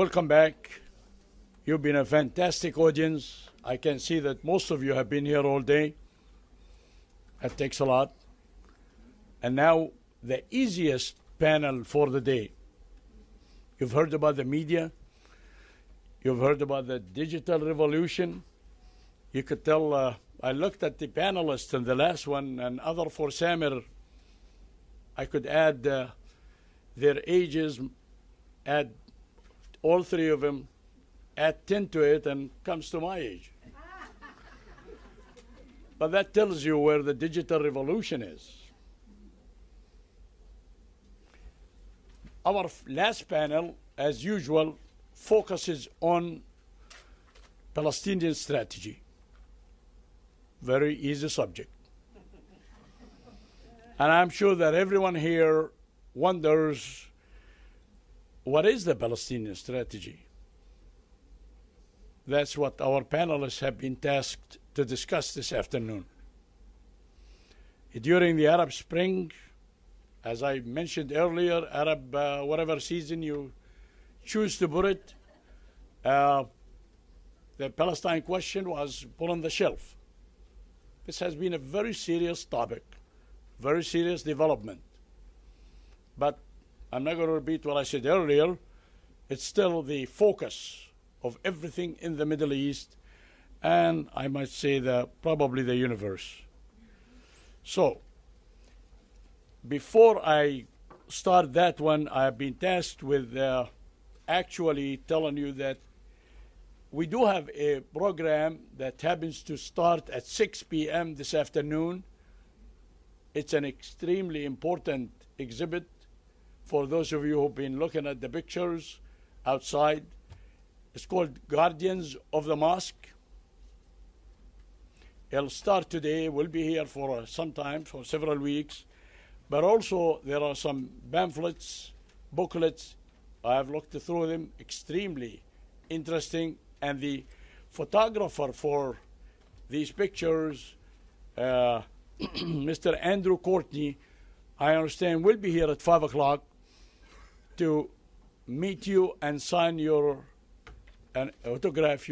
Welcome back. You've been a fantastic audience. I can see that most of you have been here all day. That takes a lot. And now the easiest panel for the day. You've heard about the media. You've heard about the digital revolution. You could tell, I looked at the panelists in the last one and other for Samir. I could add their ages, add all three of them, add 10 to it, and comes to my age. But that tells you where the digital revolution is. Our last panel, as usual, focuses on Palestinian strategy. Very easy subject. And I'm sure that everyone here wonders, what is the Palestinian strategy? That's what our panelists have been tasked to discuss this afternoon. During the Arab Spring, as I mentioned earlier, Arab, whatever season you choose to put it, the Palestine question was put on the shelf. This has been a very serious topic, very serious development. But I'm not going to repeat what I said earlier. It's still the focus of everything in the Middle East, and I might say probably the universe. So, before I start that one, I've been tasked with actually telling you that we do have a program that happens to start at 6 p.m. this afternoon. It's an extremely important exhibit for those of you who've been looking at the pictures outside. It's called Guardians of the Mosque. It'll start today. We'll be here for some time, for several weeks. But also there are some pamphlets, booklets. I've looked through them, extremely interesting. And the photographer for these pictures, Mr. Andrew Courtney, I understand will be here at 5 o'clock to meet you and sign your and autograph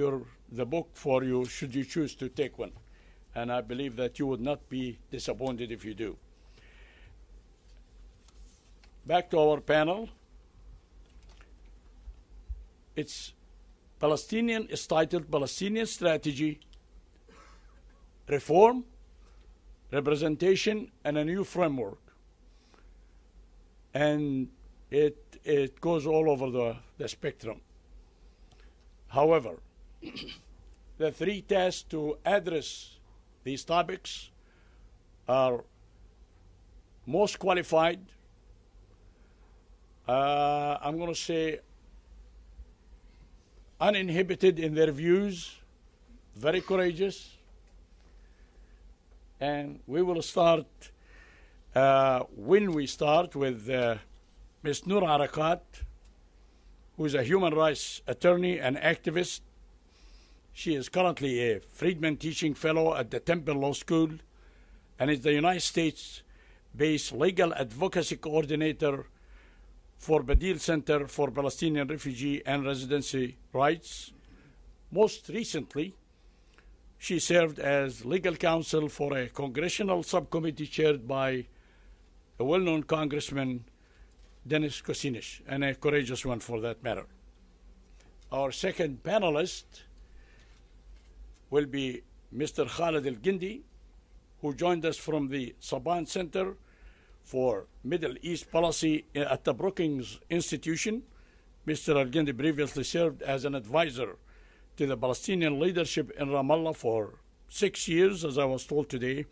the book for you should you choose to take one. And I believe that you would not be disappointed if you do. Back to our panel. It's titled Palestinian Strategy, Reform, Representation, and a New Framework. And it goes all over the spectrum. However, the three tasks to address these topics are most qualified, I'm going to say uninhibited in their views, very courageous. And we will start, when we start with Ms. Noura Erakat, who is a human rights attorney and activist. She is currently a Friedman Teaching Fellow at the Temple Law School and is the United States-based legal advocacy coordinator for Badil Center for Palestinian Refugee and Residency Rights. Most recently, she served as legal counsel for a congressional subcommittee chaired by a well-known Congressman, Dennis Kucinich, and a courageous one for that matter. Our second panelist will be Mr. Khaled Elgindy, who joined us from the Saban Center for Middle East Policy at the Brookings Institution. Mr. Elgindy previously served as an advisor to the Palestinian leadership in Ramallah for 6 years, as I was told today,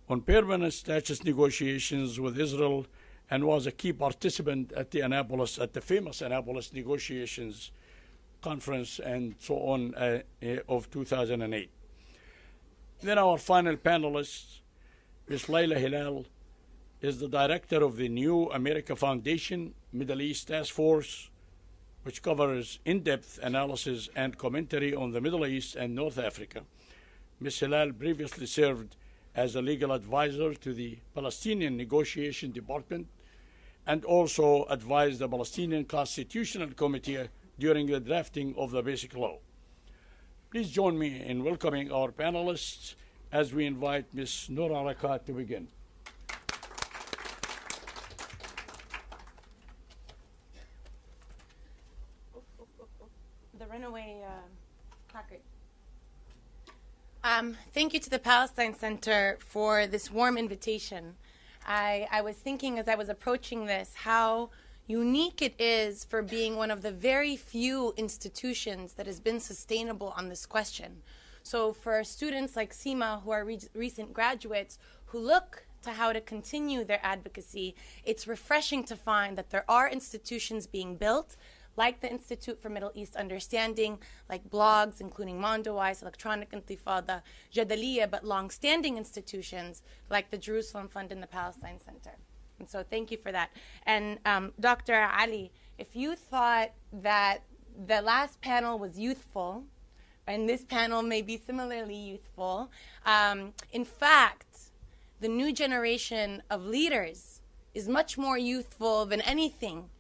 on permanent status negotiations with Israel, and was a key participant at the famous Annapolis negotiations conference and so on of 2008. Then our final panelist, Ms. Leila Hilal, is the director of the New America Foundation Middle East Task Force, which covers in-depth analysis and commentary on the Middle East and North Africa. Ms. Hilal previously served as a legal advisor to the Palestinian Negotiation Department and also advised the Palestinian Constitutional Committee during the drafting of the Basic Law. Please join me in welcoming our panelists as we invite Ms. Noura Erakat to begin. The runaway placard. Thank you to the Palestine Center for this warm invitation. I was thinking as I was approaching this how unique it is for being one of the very few institutions that has been sustainable on this question. So for students like Seema, who are recent graduates, who look to how to continue their advocacy, it's refreshing to find that there are institutions being built, like the Institute for Middle East Understanding, like blogs, including Mondowise, Electronic Intifada, Jadaliya, but long-standing institutions like the Jerusalem Fund and the Palestine Center. And so thank you for that. And Dr. Ali, if you thought that the last panel was youthful, and this panel may be similarly youthful, in fact, the new generation of leaders is much more youthful than anything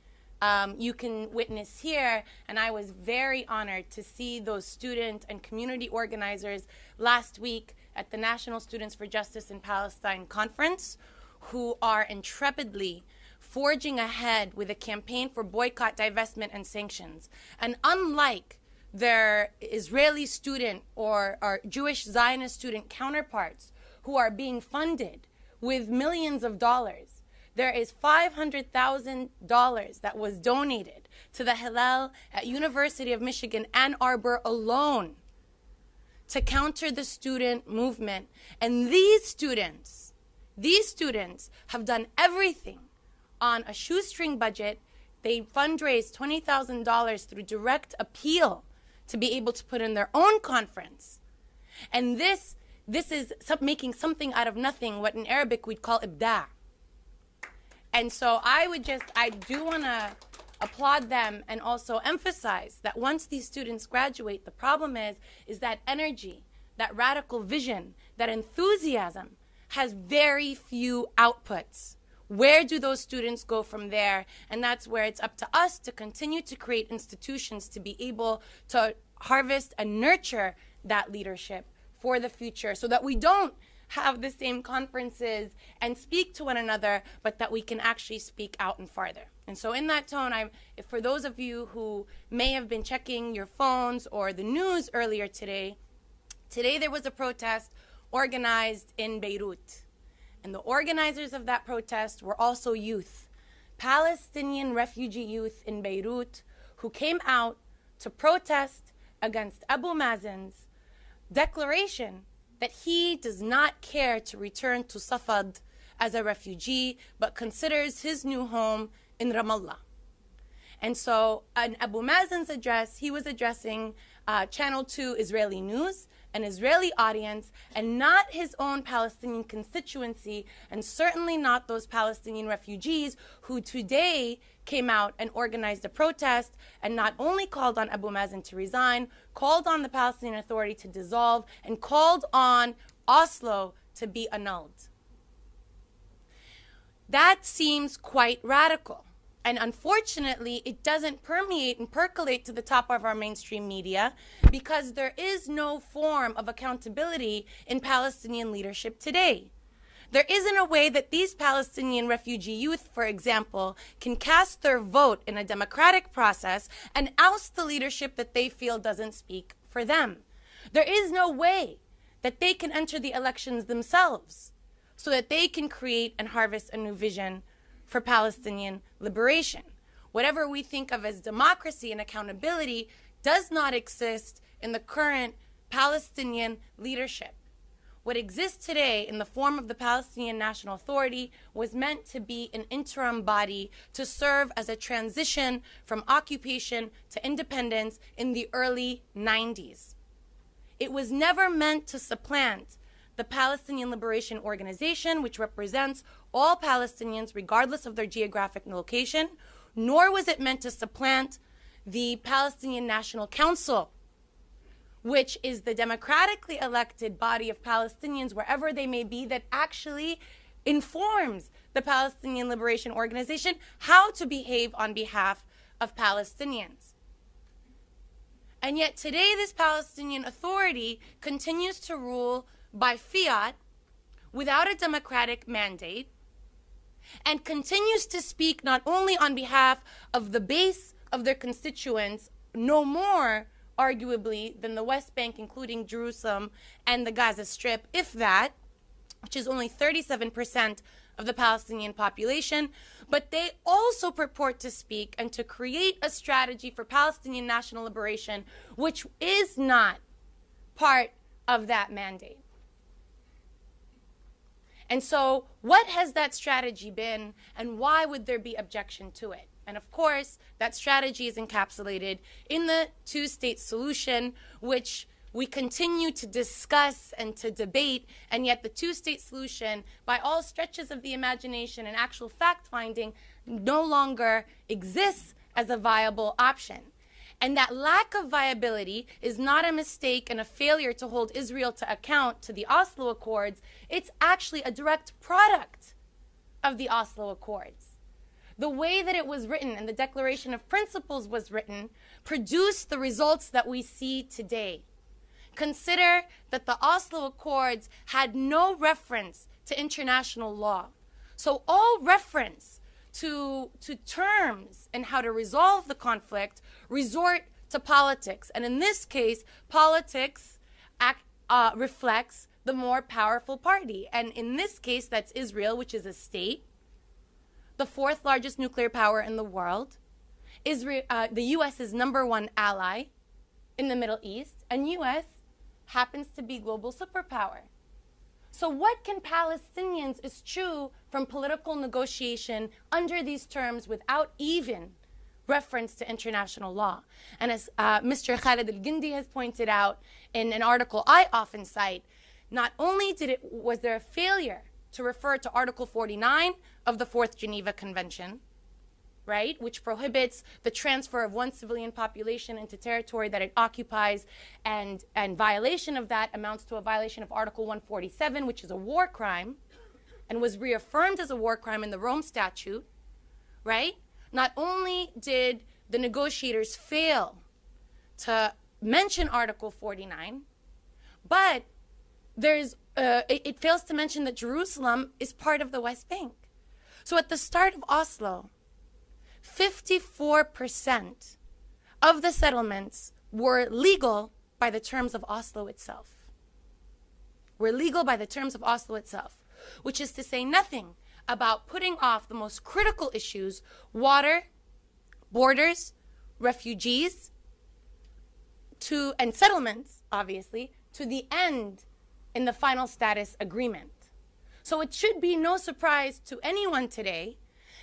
you can witness here. And I was very honored to see those student and community organizers last week at the National Students for Justice in Palestine conference, who are intrepidly forging ahead with a campaign for boycott, divestment, and sanctions. And unlike their Israeli student or Jewish Zionist student counterparts who are being funded with millions of dollars, there is $500,000 that was donated to the Hilal at University of Michigan, Ann Arbor alone to counter the student movement. And these students have done everything on a shoestring budget. They fundraised $20,000 through direct appeal to be able to put in their own conference. And this is making something out of nothing, what in Arabic we'd call ibda'. And so I do want to applaud them and also emphasize that once these students graduate, the problem is that energy, that radical vision, that enthusiasm has very few outputs. Where do those students go from there? And that's where it's up to us to continue to create institutions to be able to harvest and nurture that leadership for the future so that we don't have the same conferences and speak to one another, but that we can actually speak out and farther. And so in that tone, for those of you who may have been checking your phones or the news earlier today there was a protest organized in Beirut. And the organizers of that protest were also youth, Palestinian refugee youth in Beirut, who came out to protest against Abu Mazen's declaration that he does not care to return to Safad as a refugee, but considers his new home in Ramallah. And so in Abu Mazen's address, he was addressing Channel 2 Israeli News, an Israeli audience, and not his own Palestinian constituency, and certainly not those Palestinian refugees who today came out and organized a protest and not only called on Abu Mazen to resign, called on the Palestinian Authority to dissolve, and called on Oslo to be annulled. That seems quite radical. And unfortunately, it doesn't permeate and percolate to the top of our mainstream media because there is no form of accountability in Palestinian leadership today. There isn't a way that these Palestinian refugee youth, for example, can cast their vote in a democratic process and oust the leadership that they feel doesn't speak for them. There is no way that they can enter the elections themselves so that they can create and harvest a new vision for Palestinian liberation. Whatever we think of as democracy and accountability does not exist in the current Palestinian leadership. What exists today in the form of the Palestinian National Authority was meant to be an interim body to serve as a transition from occupation to independence in the early 90s. It was never meant to supplant the Palestinian Liberation Organization, which represents all Palestinians regardless of their geographic location, nor was it meant to supplant the Palestinian National Council, which is the democratically elected body of Palestinians, wherever they may be, that actually informs the Palestinian Liberation Organization how to behave on behalf of Palestinians. And yet today this Palestinian Authority continues to rule by fiat without a democratic mandate, and continues to speak not only on behalf of the base of their constituents, no more arguably than the West Bank, including Jerusalem and the Gaza Strip, if that, which is only 37% of the Palestinian population, but they also purport to speak and to create a strategy for Palestinian national liberation, which is not part of that mandate. And so what has that strategy been, and why would there be objection to it? And of course, that strategy is encapsulated in the two-state solution, which we continue to discuss and to debate, and yet the two-state solution, by all stretches of the imagination and actual fact-finding, no longer exists as a viable option. And that lack of viability is not a mistake and a failure to hold Israel to account to the Oslo Accords. It's actually a direct product of the Oslo Accords. The way that it was written and the Declaration of Principles was written produced the results that we see today. Consider that the Oslo Accords had no reference to international law. So all reference to terms and how to resolve the conflict resort to politics. And in this case, politics reflects the more powerful party. And in this case, that's Israel, which is a state, the fourth largest nuclear power in the world. Israel, the U.S. is #1 ally in the Middle East, and U.S. happens to be global superpower. So what can Palestinians eschew from political negotiation under these terms without even reference to international law? And as Mr. Khaled Elgindy has pointed out in an article I often cite, not only was there a failure to refer to Article 49 of the Fourth Geneva Convention, right, which prohibits the transfer of one civilian population into territory that it occupies, and violation of that amounts to a violation of Article 147, which is a war crime, and was reaffirmed as a war crime in the Rome Statute, right? Not only did the negotiators fail to mention Article 49, but it fails to mention that Jerusalem is part of the West Bank. So at the start of Oslo, 54% of the settlements were legal by the terms of Oslo itself. Were legal by the terms of Oslo itself, which is to say nothing about putting off the most critical issues: water, borders, refugees, and settlements, obviously, to the end in the final status agreement. So it should be no surprise to anyone today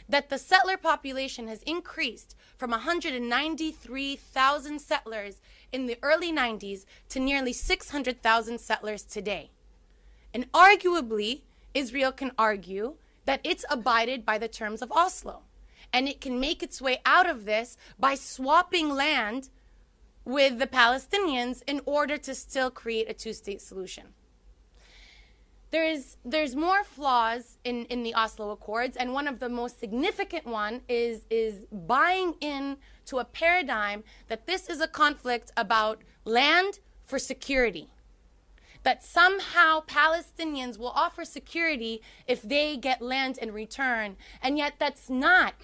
that the settler population has increased from 193,000 settlers in the early 90s to nearly 600,000 settlers today. And arguably, Israel can argue that it's abided by the terms of Oslo. And it can make its way out of this by swapping land with the Palestinians in order to still create a two-state solution. There's more flaws in the Oslo Accords, and one of the most significant one is buying in to a paradigm that this is a conflict about land for security. That somehow Palestinians will offer security if they get land in return, and yet that's not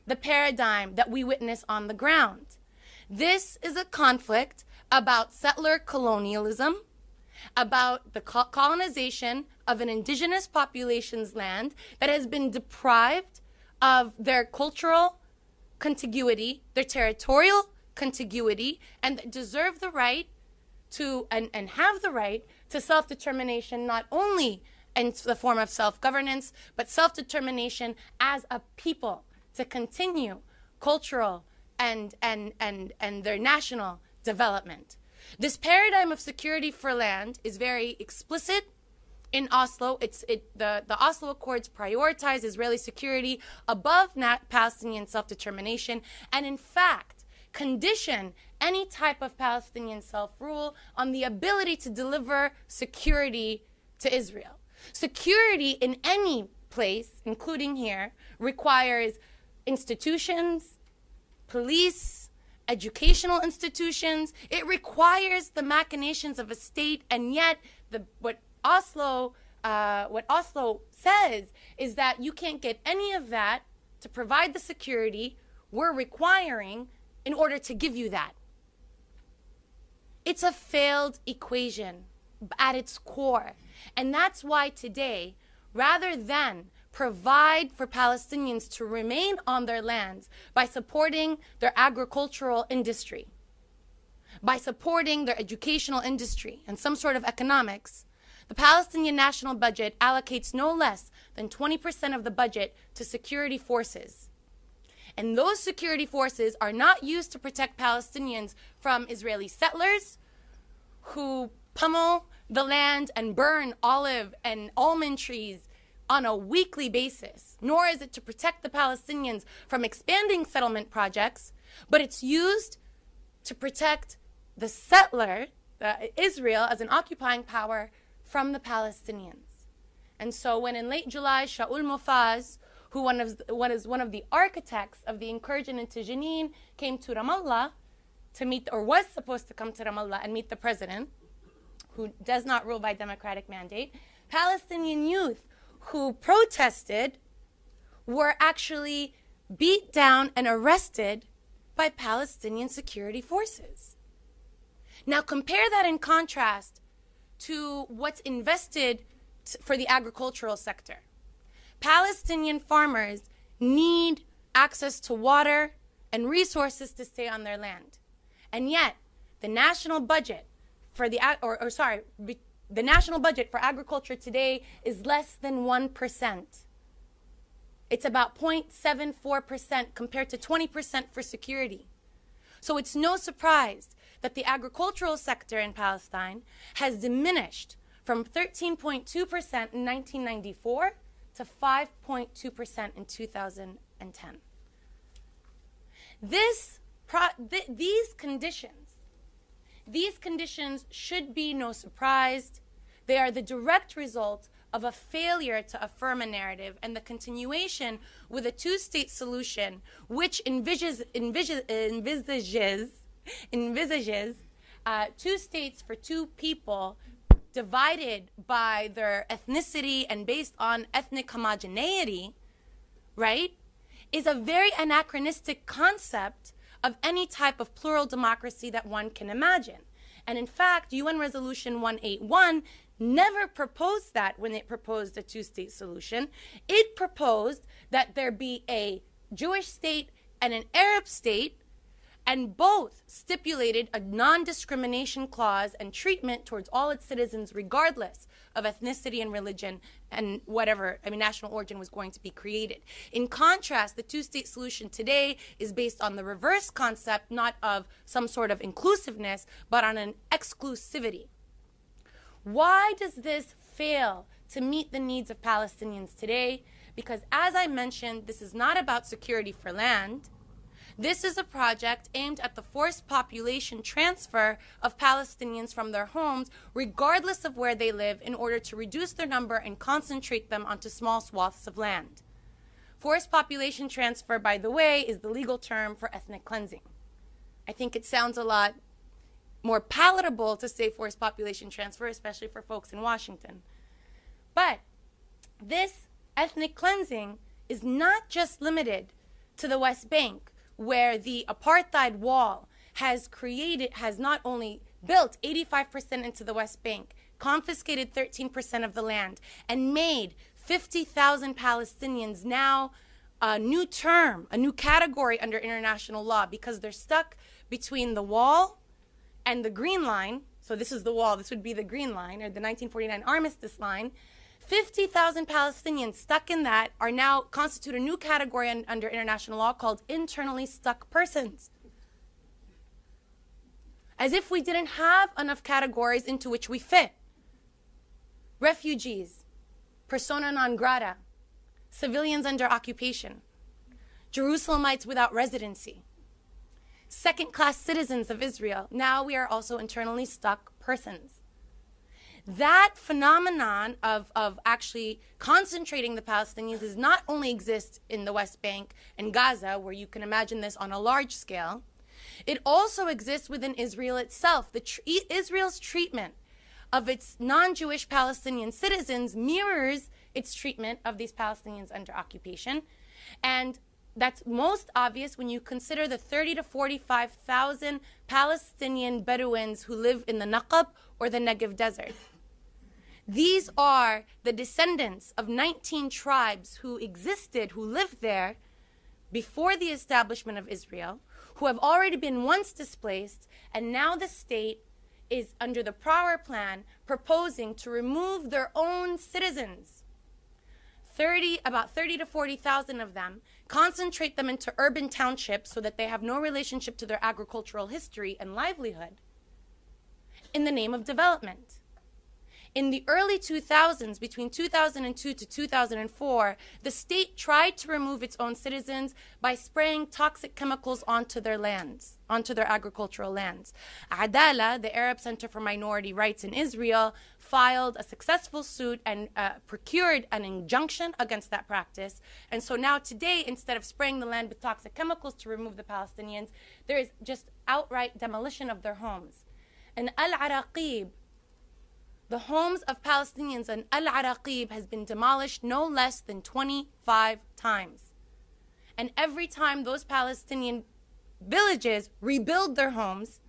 the paradigm that we witness on the ground. This is a conflict about settler colonialism, about the colonization of an indigenous population's land that has been deprived of their cultural contiguity, their territorial contiguity, and that deserve the right to, and have the right to self-determination, not only in the form of self-governance, but self-determination as a people to continue cultural and their national development. This paradigm of security for land is very explicit in Oslo. The Oslo Accords prioritize Israeli security above Palestinian self-determination, and in fact condition any type of Palestinian self-rule on the ability to deliver security to Israel. Security in any place, including here, requires institutions, police, educational institutions. It requires the machinations of a state, and yet what Oslo says is that you can't get any of that to provide the security we're requiring in order to give you that. It's a failed equation at its core. And that's why today, rather than provide for Palestinians to remain on their lands by supporting their agricultural industry, by supporting their educational industry and some sort of economics, the Palestinian national budget allocates no less than 20% of the budget to security forces. And those security forces are not used to protect Palestinians from Israeli settlers who pummel the land and burn olive and almond trees on a weekly basis, nor is it to protect the Palestinians from expanding settlement projects, but it's used to protect the settler, Israel as an occupying power, from the Palestinians. And so when in late July, Shaul Mofaz, who was one of the architects of the incursion into Jenin, came to Ramallah to meet, or was supposed to come to Ramallah and meet the president, who does not rule by democratic mandate, Palestinian youth who protested were actually beat down and arrested by Palestinian security forces. Now compare that in contrast to what's invested for the agricultural sector. Palestinian farmers need access to water and resources to stay on their land. And yet, the national budget for the national budget for agriculture today is less than 1%. It's about 0.74% compared to 20% for security. So it's no surprise that the agricultural sector in Palestine has diminished from 13.2% in 1994 to 5.2% in 2010. These conditions should be no surprise. They are the direct result of a failure to affirm a narrative and the continuation with a two-state solution which envisages two states for two people divided by their ethnicity and based on ethnic homogeneity, right, is a very anachronistic concept of any type of plural democracy that one can imagine. And in fact, UN Resolution 181 never proposed that when it proposed a two-state solution. It proposed that there be a Jewish state and an Arab state, and both stipulated a non-discrimination clause and treatment towards all its citizens regardless of ethnicity and religion and whatever, national origin was going to be created. In contrast, the two-state solution today is based on the reverse concept, not of some sort of inclusiveness, but on an exclusivity. Why does this fail to meet the needs of Palestinians today? Because as I mentioned, this is not about security for land. This is a project aimed at the forced population transfer of Palestinians from their homes, regardless of where they live, in order to reduce their number and concentrate them onto small swaths of land. Forced population transfer, by the way, is the legal term for ethnic cleansing. I think it sounds a lot more palatable to say forced population transfer, especially for folks in Washington. But this ethnic cleansing is not just limited to the West Bank, where the apartheid wall has not only built 85% into the West Bank, confiscated 13% of the land, and made 50,000 Palestinians now a new term, a new category under international law, because they're stuck between the wall and the Green Line. So this is the wall, this would be the Green Line, or the 1949 Armistice Line. 50,000 Palestinians stuck in that are now constitute a new category under international law called internally stuck persons. As if we didn't have enough categories into which we fit. Refugees, persona non grata, civilians under occupation, Jerusalemites without residency, second-class citizens of Israel. Now we are also internally stuck persons. That phenomenon of actually concentrating the Palestinians does not only exist in the West Bank and Gaza, where you can imagine this on a large scale. It also exists within Israel itself. Israel's treatment of its non-Jewish Palestinian citizens mirrors its treatment of these Palestinians under occupation. And that's most obvious when you consider the 30 to 45,000 Palestinian Bedouins who live in the Naqab or the Negev desert. These are the descendants of 19 tribes who existed, who lived there before the establishment of Israel, who have already been once displaced, and now the state is, under the Power Plan, proposing to remove their own citizens. About 30 to 40,000 of them, concentrate them into urban townships so that they have no relationship to their agricultural history and livelihood, in the name of development. In the early 2000s, between 2002 to 2004, the state tried to remove its own citizens by spraying toxic chemicals onto their lands, onto their agricultural lands. Adala, the Arab Center for Minority Rights in Israel, filed a successful suit and procured an injunction against that practice. And so now today, instead of spraying the land with toxic chemicals to remove the Palestinians, there is just outright demolition of their homes. And Al-Araqib, the homes of Palestinians in Al-Araqib has been demolished no less than 25 times. And every time those Palestinian villages rebuild their homes,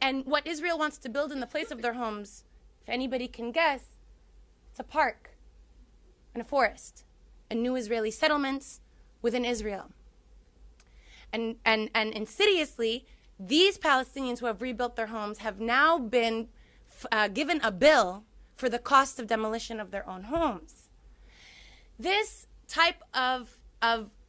and what Israel wants to build in the place of their homes, if anybody can guess, it's a park and a forest and new Israeli settlements within Israel. And insidiously, these Palestinians who have rebuilt their homes have now been given a bill for the cost of demolition of their own homes. This type of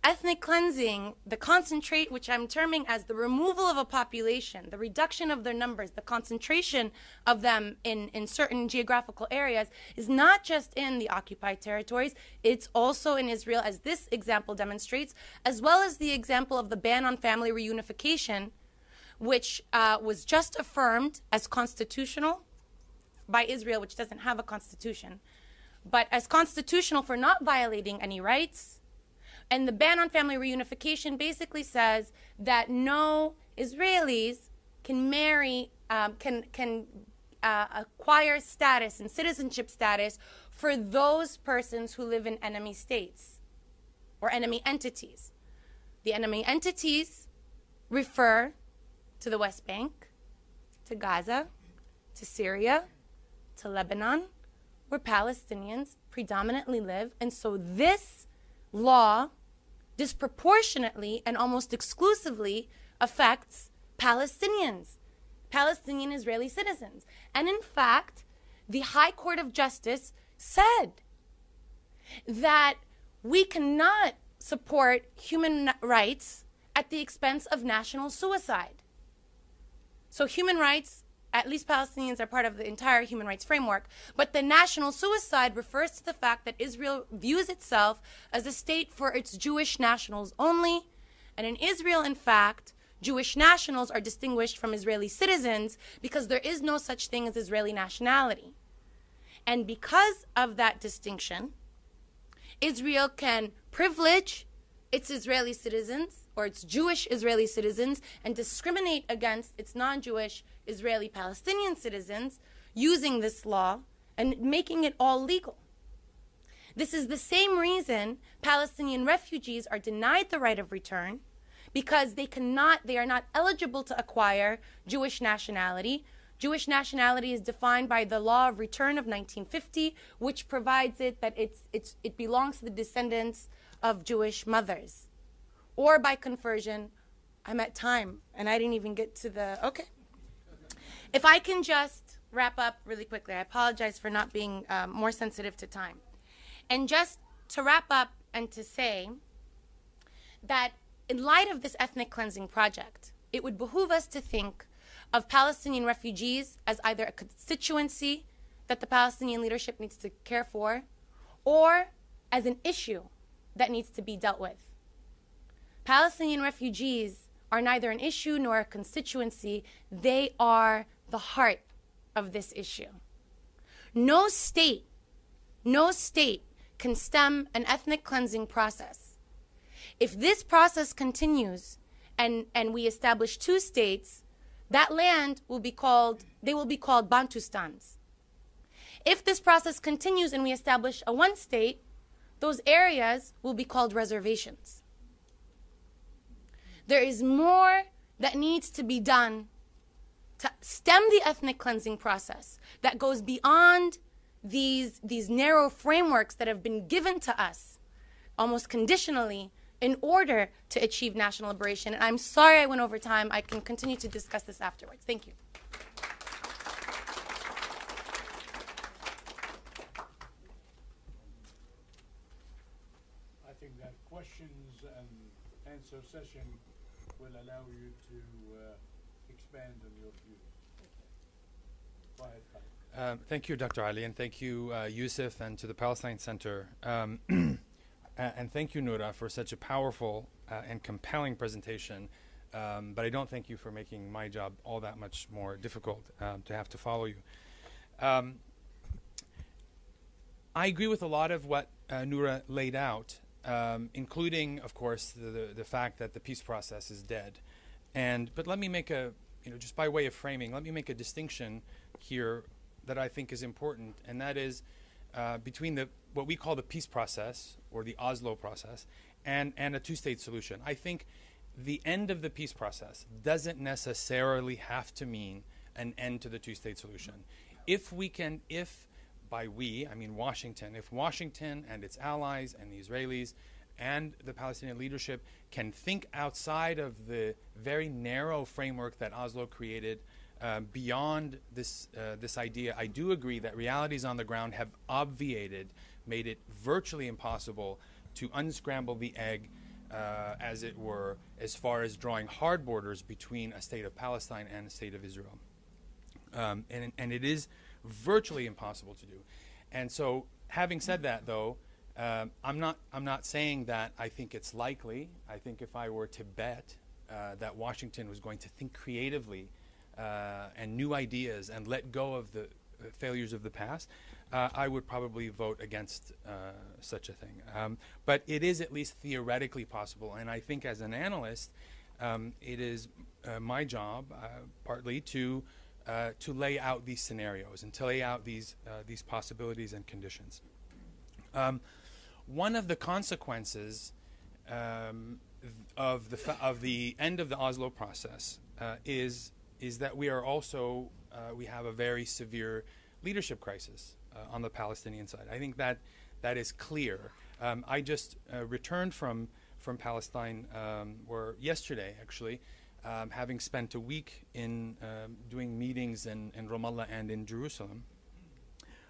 ethnic cleansing, which I'm terming as the removal of a population, the reduction of their numbers, the concentration of them in certain geographical areas, is not just in the occupied territories, it's also in Israel, as this example demonstrates, as well as the example of the ban on family reunification, which was just affirmed as constitutional by Israel, which doesn't have a constitution, but as constitutional for not violating any rights. And the ban on family reunification basically says that no Israelis can marry, can acquire status and citizenship status for those persons who live in enemy states or enemy entities. The enemy entities refer to the West Bank, to Gaza, to Syria, to Lebanon, where Palestinians predominantly live. And so this law disproportionately and almost exclusively affects Palestinians, Palestinian Israeli citizens. And in fact, the High Court of Justice said that we cannot support human rights at the expense of national suicide. So human rights, at least Palestinians are part of the entire human rights framework, but the national suicide refers to the fact that Israel views itself as a state for its Jewish nationals only. And in Israel, in fact, Jewish nationals are distinguished from Israeli citizens because there is no such thing as Israeli nationality. And because of that distinction, Israel can privilege its Israeli citizens or its Jewish Israeli citizens and discriminate against its non-Jewish Israeli Palestinian citizens using this law and making it all legal. This is the same reason Palestinian refugees are denied the right of return, because they are not eligible to acquire Jewish nationality. Jewish nationality is defined by the Law of Return of 1950, which provides it that it belongs to the descendants of Jewish mothers. Or by conversion, I'm at time, and I didn't even get to the, okay. If I can just wrap up really quickly, I apologize for not being more sensitive to time. And just to wrap up and to say that in light of this ethnic cleansing project, it would behoove us to think of Palestinian refugees as either a constituency that the Palestinian leadership needs to care for, or as an issue that needs to be dealt with. Palestinian refugees are neither an issue nor a constituency. They are the heart of this issue. No state can stem an ethnic cleansing process. If this process continues and we establish two states, that land will be called, they will be called Bantustans. If this process continues and we establish a one state, those areas will be called reservations. There is more that needs to be done to stem the ethnic cleansing process that goes beyond these narrow frameworks that have been given to us almost conditionally in order to achieve national liberation. And I'm sorry I went over time. I can continue to discuss this afterwards. Thank you. I think that questions and answer session will allow you to expand on your views. Go ahead, Khaled. Thank you, Dr. Ali, and thank you, Yusuf, and to the Palestine Center. And thank you, Noura, for such a powerful and compelling presentation. But I don't thank you for making my job all that much more difficult to have to follow you. I agree with a lot of what Noura laid out, including, of course, the fact that the peace process is dead. But let me make just by way of framing, let me make a distinction here that I think is important, and that is between what we call the peace process, or the Oslo process, and a two-state solution. I think the end of the peace process doesn't necessarily have to mean an end to the two-state solution. If by we, I mean Washington, if Washington and its allies and the Israelis and the Palestinian leadership can think outside of the very narrow framework that Oslo created, beyond this idea, I do agree that realities on the ground have made it virtually impossible to unscramble the egg, as it were, as far as drawing hard borders between a state of Palestine and a state of Israel. And it is virtually impossible to do. And so, having said that, though, I'm not saying that I think it's likely. I think if I were to bet that Washington was going to think creatively and new ideas and let go of the failures of the past, I would probably vote against such a thing. But it is at least theoretically possible, and I think as an analyst, it is my job partly to lay out these scenarios and to lay out these possibilities and conditions. One of the consequences of the end of the Oslo process is that we are also we have a very severe leadership crisis on the Palestinian side. I think that is clear. I just returned from Palestine, or yesterday actually, having spent a week in doing meetings in Ramallah and in Jerusalem,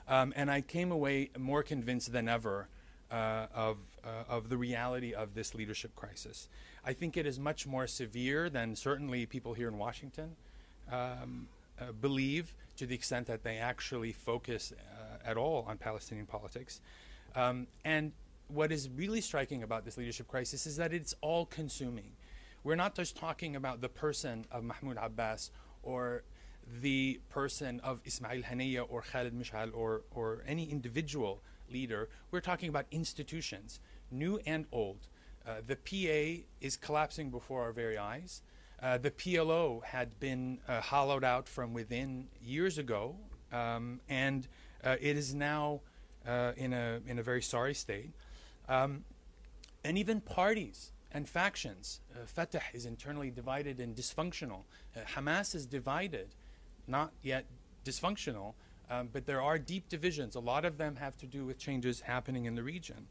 and I came away more convinced than ever of the reality of this leadership crisis. I think it is much more severe than certainly people here in Washington believe, to the extent that they actually focus at all on Palestinian politics. And what is really striking about this leadership crisis is that it's all-consuming. We're not just talking about the person of Mahmoud Abbas or the person of Ismail Haniyeh or Khaled Mish'al or any individual leader. We're talking about institutions, new and old. The PA is collapsing before our very eyes. The PLO had been hollowed out from within years ago, and it is now in a very sorry state. And even parties and factions. Fatah is internally divided and dysfunctional. Hamas is divided, not yet dysfunctional, but there are deep divisions. A lot of them have to do with changes happening in the region.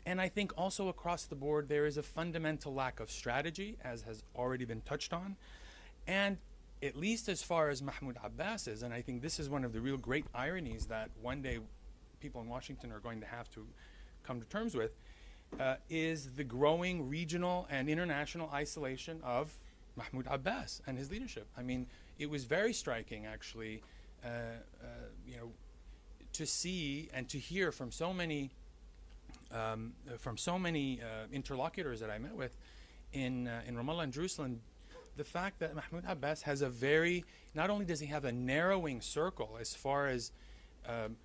And I think also across the board there is a fundamental lack of strategy, as has already been touched on. And at least as far as Mahmoud Abbas is, and I think this is one of the real great ironies that one day people in Washington are going to have to come to terms with, is the growing regional and international isolation of Mahmoud Abbas and his leadership. I mean, it was very striking, actually, to see and to hear from so many interlocutors that I met with in Ramallah and Jerusalem, the fact that Mahmoud Abbas has not only does he have a narrowing circle as far as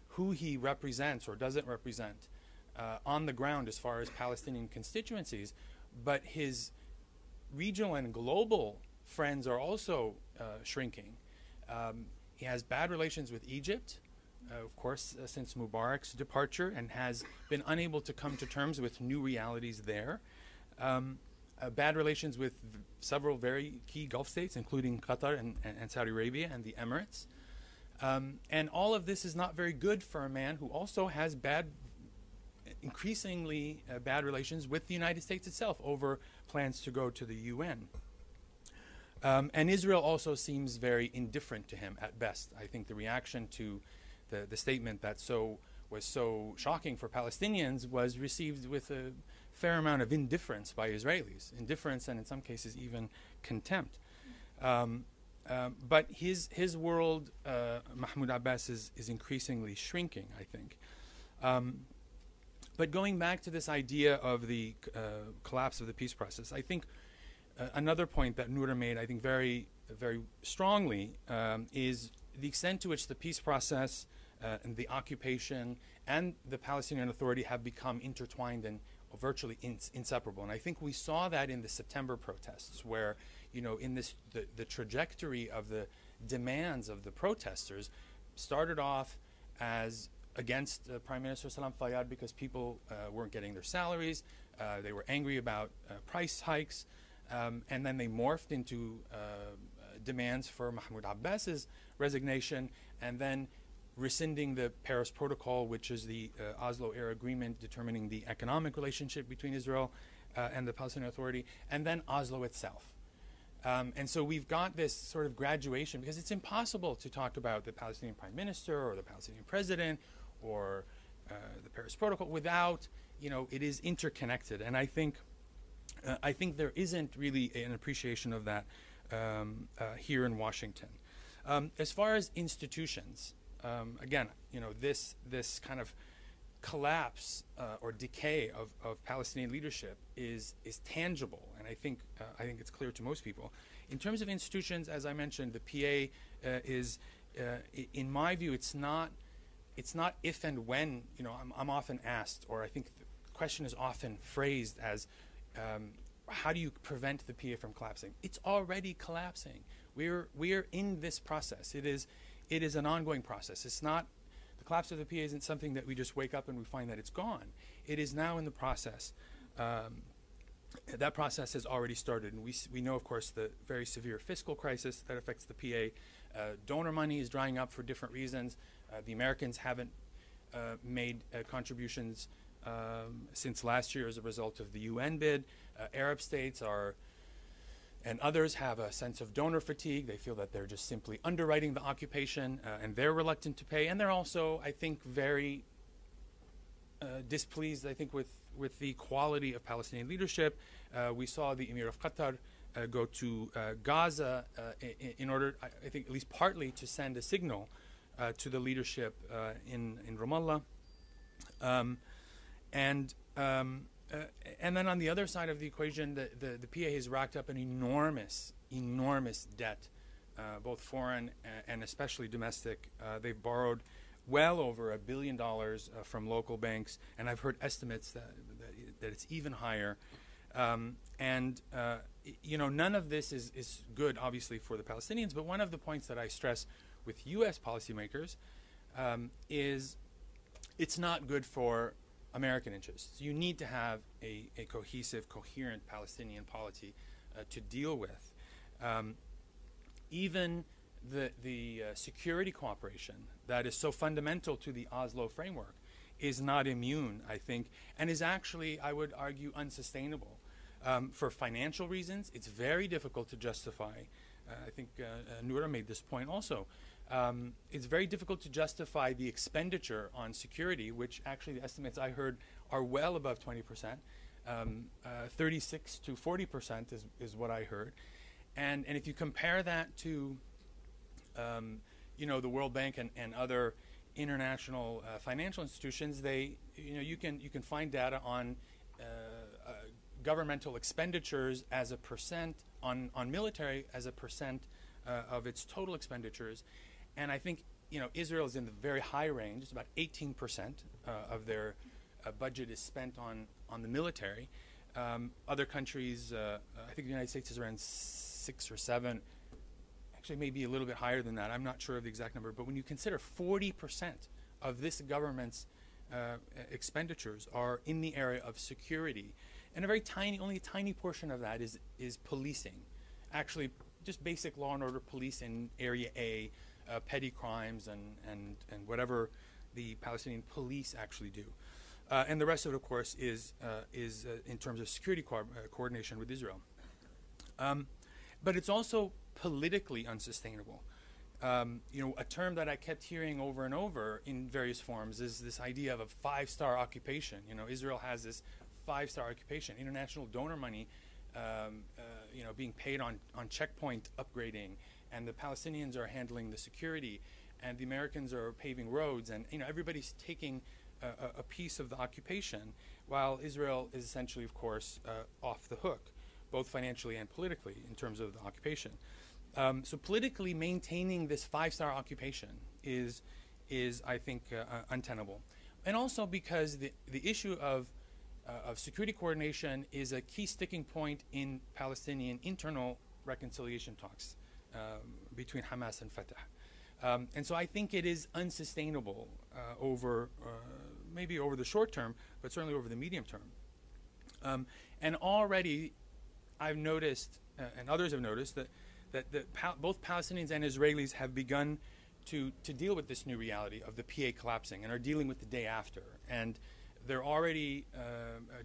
who he represents or doesn't represent on the ground as far as Palestinian constituencies, but his regional and global friends are also shrinking. He has bad relations with Egypt, of course, since Mubarak's departure, and has been unable to come to terms with new realities there. Bad relations with several very key Gulf states, including Qatar and Saudi Arabia and the Emirates. And all of this is not very good for a man who also has increasingly bad relations with the United States itself over plans to go to the UN. And Israel also seems very indifferent to him at best. I think the reaction to the statement that was so shocking for Palestinians was received with a fair amount of indifference by Israelis. Indifference and in some cases even contempt. But his world, Mahmoud Abbas, is increasingly shrinking, I think. But going back to this idea of the collapse of the peace process, I think another point that Noura made, I think very, very strongly, is the extent to which the peace process and the occupation and the Palestinian Authority have become intertwined and virtually inseparable. And I think we saw that in the September protests, where, you know, in this the trajectory of the demands of the protesters started off as against Prime Minister Salam Fayyad because people weren't getting their salaries. They were angry about price hikes. And then they morphed into demands for Mahmoud Abbas's resignation, and then rescinding the Paris Protocol, which is the Oslo-era agreement determining the economic relationship between Israel and the Palestinian Authority, and then Oslo itself. And so we've got this sort of graduation, because it's impossible to talk about the Palestinian Prime Minister or the Palestinian President or the Paris Protocol without, you know, it is interconnected. And I think there isn't really an appreciation of that here in Washington. As far as institutions, again, you know, this kind of collapse or decay of Palestinian leadership is tangible, and I think it's clear to most people. In terms of institutions, as I mentioned, the PA is, in my view, it's not if and when. You know, I'm often asked, or I think the question is often phrased as, how do you prevent the PA from collapsing? It's already collapsing. We're in this process. It is an ongoing process. It's not, the collapse of the PA isn't something that we just wake up and we find that it's gone. It is now in the process. That process has already started, and we know, of course, the very severe fiscal crisis that affects the PA. Donor money is drying up for different reasons. The Americans haven't made contributions since last year as a result of the UN bid. Arab states and others have a sense of donor fatigue. They feel that they're just simply underwriting the occupation, and they're reluctant to pay. And they're also, I think, very displeased, I think, with the quality of Palestinian leadership. We saw the Emir of Qatar go to Gaza in order, I think, at least partly to send a signal to the leadership in Ramallah. And then on the other side of the equation, the PA has racked up an enormous debt, both foreign and especially domestic. They've borrowed well over $1 billion from local banks, and I've heard estimates that it's even higher. You know, none of this is good, obviously, for the Palestinians. But one of the points that I stress with U.S. policymakers is it's not good for American interests. You need to have a cohesive, coherent Palestinian polity to deal with. Even the security cooperation that is so fundamental to the Oslo framework is not immune, I think, and is actually, I would argue, unsustainable. For financial reasons, it's very difficult to justify. I think Noura made this point also. It's very difficult to justify the expenditure on security, which actually the estimates I heard are well above 20%. 36 to 40% is what I heard. And if you compare that to, you know, the World Bank and other international financial institutions, you can find data on governmental expenditures as a percent on military as a percent of its total expenditures. And I think, you know, Israel is in the very high range. It's about 18% of their budget is spent on the military. Other countries, I think the United States is around 6 or 7, actually maybe a little bit higher than that. I'm not sure of the exact number, but when you consider 40% of this government's expenditures are in the area of security, and only a tiny portion of that is policing. Actually, just basic law and order police in Area A, petty crimes and whatever the Palestinian police actually do. And the rest of it, of course, is in terms of security coordination with Israel. But it's also politically unsustainable. A term that I kept hearing over and over in various forms is this idea of a 5-star occupation. Israel has this 5-star occupation, international donor money, being paid on checkpoint upgrading, and the Palestinians are handling the security, and the Americans are paving roads, and everybody's taking a piece of the occupation, while Israel is essentially, of course, off the hook, both financially and politically in terms of the occupation. So politically maintaining this 5-star occupation is I think, untenable. And also because the issue of security coordination is a key sticking point in Palestinian internal reconciliation talks between Hamas and Fatah. And so I think it is unsustainable maybe over the short term, but certainly over the medium term. And already I've noticed, and others have noticed, that both Palestinians and Israelis have begun to deal with this new reality of the PA collapsing and are dealing with the day after. And they're already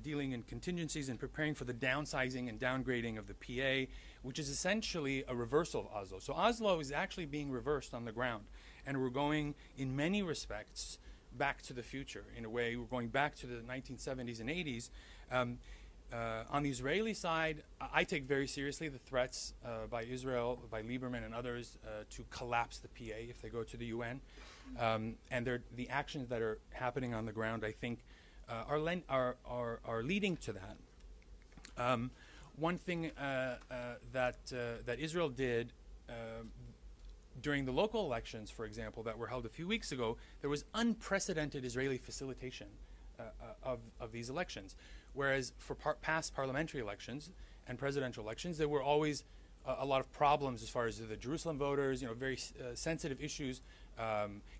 dealing in contingencies and preparing for the downsizing and downgrading of the PA, which is essentially a reversal of Oslo. So Oslo is actually being reversed on the ground. And we're going, in many respects, back to the future. In a way, we're going back to the 1970s and 80s. On the Israeli side, I take very seriously the threats by Israel, by Lieberman and others, to collapse the PA if they go to the UN. And the actions that are happening on the ground, I think, are leading to that. One thing that Israel did during the local elections, for example, that were held a few weeks ago, there was unprecedented Israeli facilitation of these elections. Whereas for past parliamentary elections and presidential elections, there were always a lot of problems as far as the Jerusalem voters, very sensitive issues,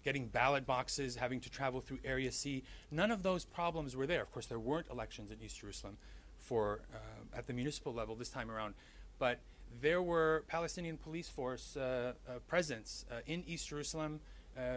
getting ballot boxes, having to travel through Area C. None of those problems were there. Of course, there weren't elections in East Jerusalem at the municipal level this time around, but there were Palestinian police force presence in East Jerusalem,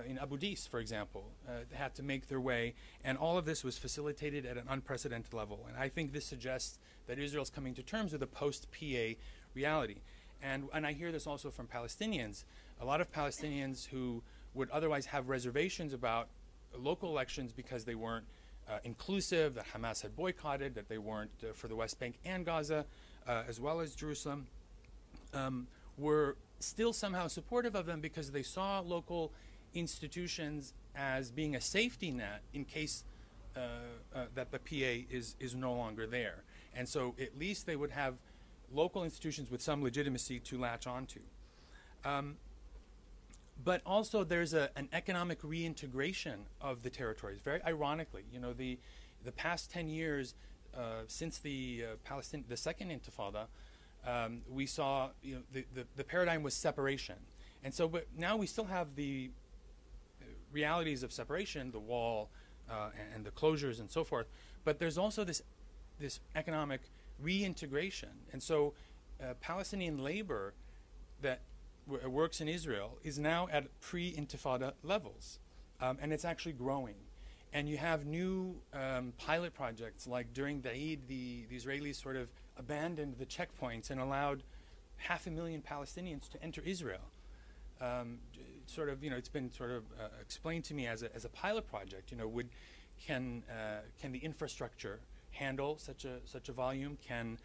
in Abu Dis, for example, had to make their way, and all of this was facilitated at an unprecedented level. And I think this suggests that Israel's coming to terms with a post-PA reality. And I hear this also from Palestinians. A lot of Palestinians who would otherwise have reservations about local elections because they weren't inclusive, that Hamas had boycotted, that they weren't for the West Bank and Gaza, as well as Jerusalem, were still somehow supportive of them because they saw local institutions as being a safety net in case that the PA is no longer there. And so at least they would have local institutions with some legitimacy to latch onto. But also there's an economic reintegration of the territories. Very ironically, the past 10 years since the second Intifada, we saw the paradigm was separation. And so, but now we still have the realities of separation, the wall and the closures and so forth, but there's also this economic reintegration. And so Palestinian labor that works in Israel is now at pre-Intifada levels, and it's actually growing. And you have new pilot projects, like during the Eid, the Israelis sort of abandoned the checkpoints and allowed 500,000 Palestinians to enter Israel. It's been sort of explained to me as a pilot project. Can the infrastructure handle such a volume? And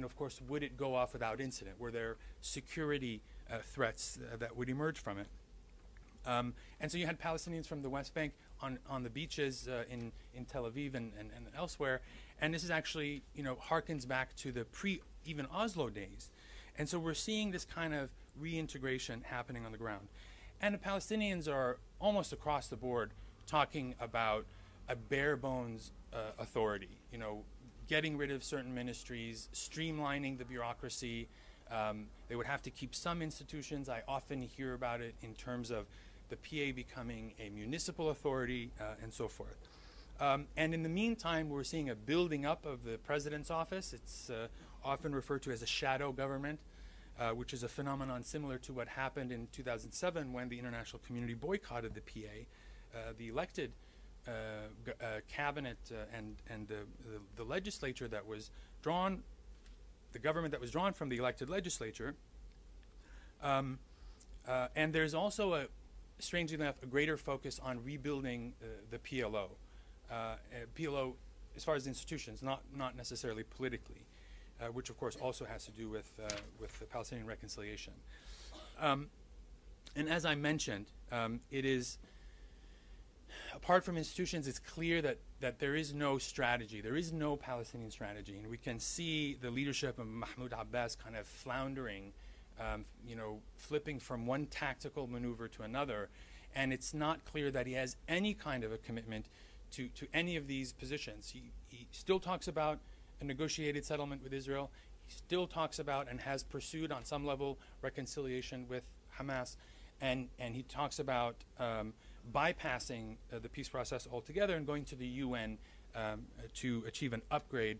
of course, would it go off without incident? Were there security threats that would emerge from it? And so you had Palestinians from the West Bank on the beaches in Tel Aviv and elsewhere, and this is actually harkens back to the even Oslo days. And so we're seeing this kind of reintegration happening on the ground. And the Palestinians are almost across the board talking about a bare bones authority, getting rid of certain ministries, streamlining the bureaucracy. They would have to keep some institutions. I often hear about it in terms of the PA becoming a municipal authority and so forth. And in the meantime, we're seeing a building up of the president's office. It's often referred to as a shadow government, which is a phenomenon similar to what happened in 2007 when the international community boycotted the PA. The elected cabinet and the legislature that was drawn, the government that was drawn from the elected legislature. And there's also, strangely enough, a greater focus on rebuilding the PLO. PLO, as far as institutions, not necessarily politically, which of course also has to do with the Palestinian reconciliation. And as I mentioned, it is, apart from institutions, it's clear that there is no strategy. There is no Palestinian strategy. And we can see the leadership of Mahmoud Abbas kind of floundering, flipping from one tactical maneuver to another. And it's not clear that he has any kind of a commitment to any of these positions. He still talks about a negotiated settlement with Israel. He still talks about and has pursued on some level reconciliation with Hamas. And he talks about bypassing the peace process altogether and going to the UN to achieve an upgrade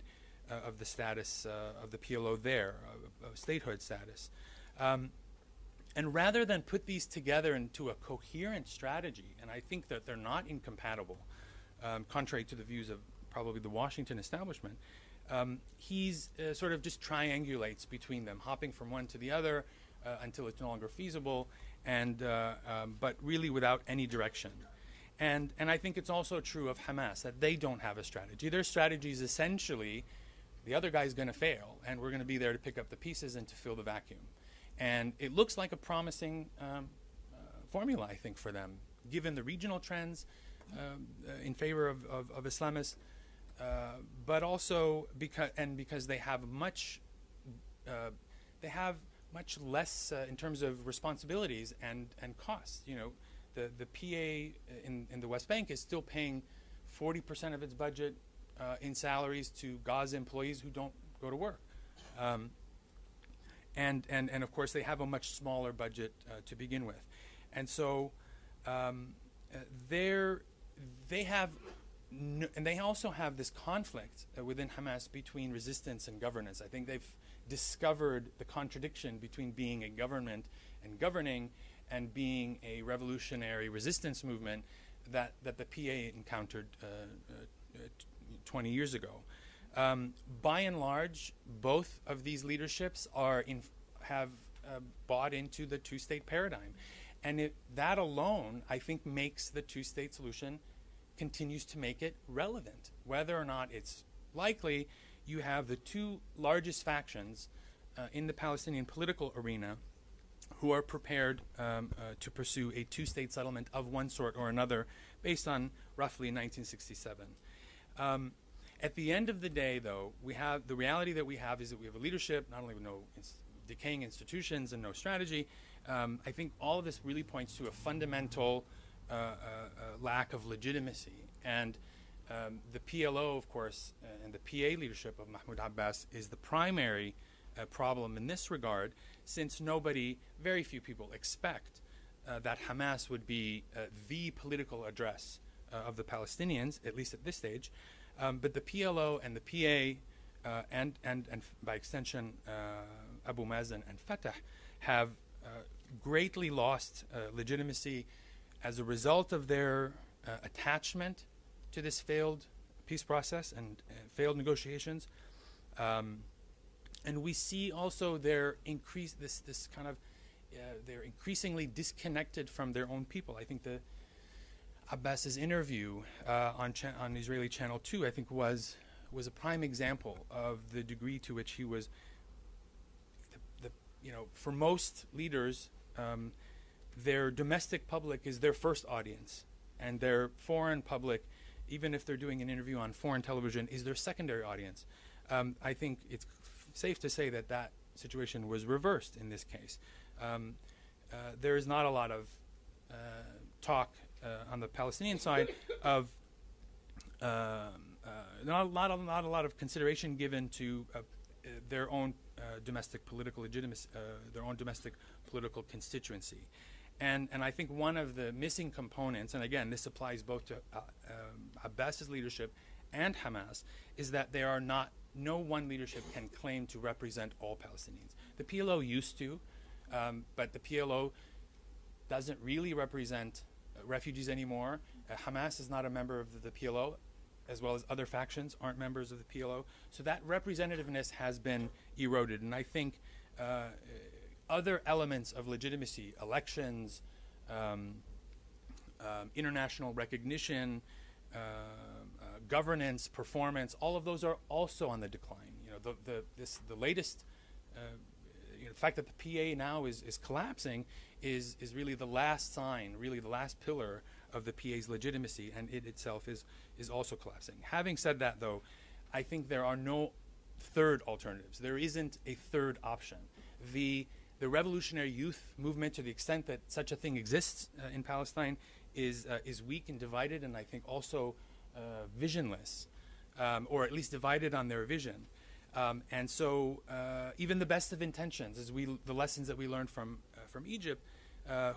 of the status of the PLO there, of statehood status. And rather than put these together into a coherent strategy, and I think that they're not incompatible, contrary to the views of probably the Washington establishment, he's sort of just triangulates between them, hopping from one to the other until it's no longer feasible, and but really without any direction. And I think it's also true of Hamas, that they don't have a strategy. Their strategy is essentially, the other guy's going to fail, and we're going to be there to pick up the pieces and to fill the vacuum. And it looks like a promising formula, I think, for them, given the regional trends in favor of Islamists, but also because they have much less in terms of responsibilities and costs. The PA in the West Bank is still paying 40% of its budget in salaries to Gaza employees who don't go to work. And of course, they have a much smaller budget to begin with. And so they have, and they also have this conflict within Hamas between resistance and governance. I think they've discovered the contradiction between being a government and governing and being a revolutionary resistance movement that the PA encountered 20 years ago. By and large, both of these leaderships have bought into the two-state paradigm. And that alone, I think, makes the two-state solution, continues to make it relevant. Whether or not it's likely, you have the two largest factions in the Palestinian political arena who are prepared to pursue a two-state settlement of one sort or another based on roughly 1967. At the end of the day, though, the reality that we have is that we have a leadership, not only with no decaying institutions and no strategy. I think all of this really points to a fundamental lack of legitimacy. And the PLO, of course, and the PA leadership of Mahmoud Abbas is the primary problem in this regard, since very few people expect that Hamas would be the political address of the Palestinians, at least at this stage. But the PLO and the PA and by extension Abu Mazen and Fatah have greatly lost legitimacy as a result of their attachment to this failed peace process and failed negotiations. And we see also their they're increasingly disconnected from their own people. I think Abbas's interview on Israeli Channel 2, I think, was a prime example of the degree to which he was, for most leaders, their domestic public is their first audience, and their foreign public, even if they're doing an interview on foreign television, is their secondary audience. I think it's safe to say that situation was reversed in this case. There is not a lot of talk on the Palestinian side of not a lot of consideration given to their own domestic political legitimacy, their own domestic political constituency. And I think one of the missing components, and again, this applies both to Abbas's leadership and Hamas, is that there are no one leadership can claim to represent all Palestinians. The PLO used to, but the PLO doesn't really represent refugees anymore. Hamas is not a member of the PLO, as well as other factions aren't members of the PLO. So that representativeness has been eroded. And I think other elements of legitimacy, elections, international recognition, governance, performance, all of those are also on the decline. You know, the latest, the fact that the PA now is collapsing is really the last sign, really the last pillar of the PA's legitimacy, and it itself is also collapsing. Having said that, though, I think there are no third alternatives. There isn't a third option. The revolutionary youth movement, to the extent that such a thing exists in Palestine, is weak and divided, and I think also visionless, or at least divided on their vision. And so even the best of intentions, the lessons that we learned from Egypt,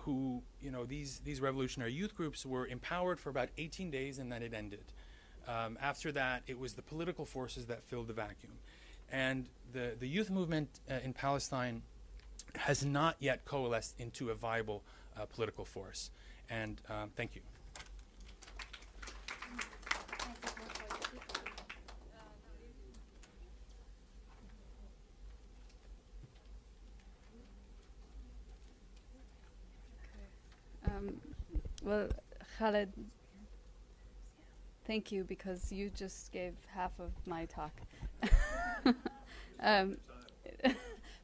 who, you know, these revolutionary youth groups were empowered for about 18 days and then it ended. After that, it was the political forces that filled the vacuum. And the youth movement in Palestine has not yet coalesced into a viable political force. And thank you. Well, Khaled, thank you, because you just gave half of my talk.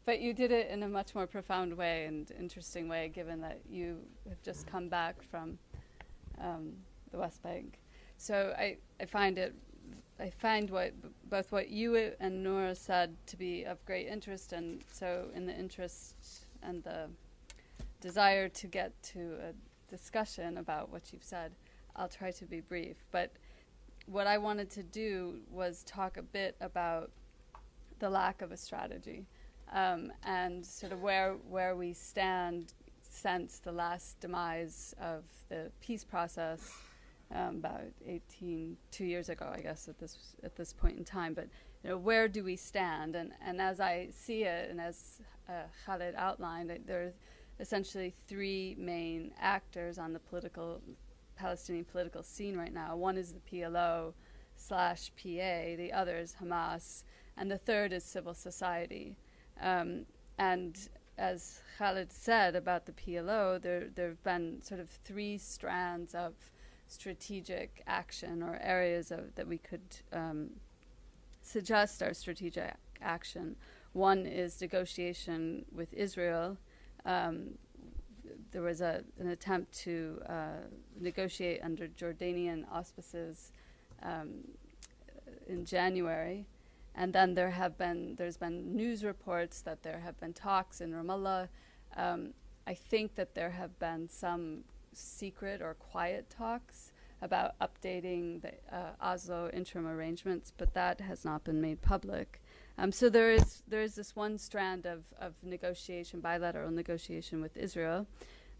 But you did it in a much more profound way and interesting way, given that you have just come back from the West Bank. So I find both what you and Noura said to be of great interest, and so in the interest and the desire to get to a discussion about what you've said, I'll try to be brief. But what I wanted to do was talk a bit about the lack of a strategy, and sort of where we stand since the last demise of the peace process about 2 years ago, I guess, at this point in time. But you know, where do we stand? And as I see it, and as Khaled outlined, there's essentially three main actors on the Palestinian political scene right now. One is the PLO/PA, the other is Hamas, and the third is civil society. And as Khaled said about the PLO, there have been sort of three strands of strategic action, or areas that we could suggest are strategic action. One is negotiation with Israel. There was an attempt to negotiate under Jordanian auspices in January, and then there's been news reports that there have been talks in Ramallah. I think that there have been some secret or quiet talks about updating the Oslo interim arrangements, but that has not been made public. So there is this one strand of negotiation, bilateral negotiation with Israel.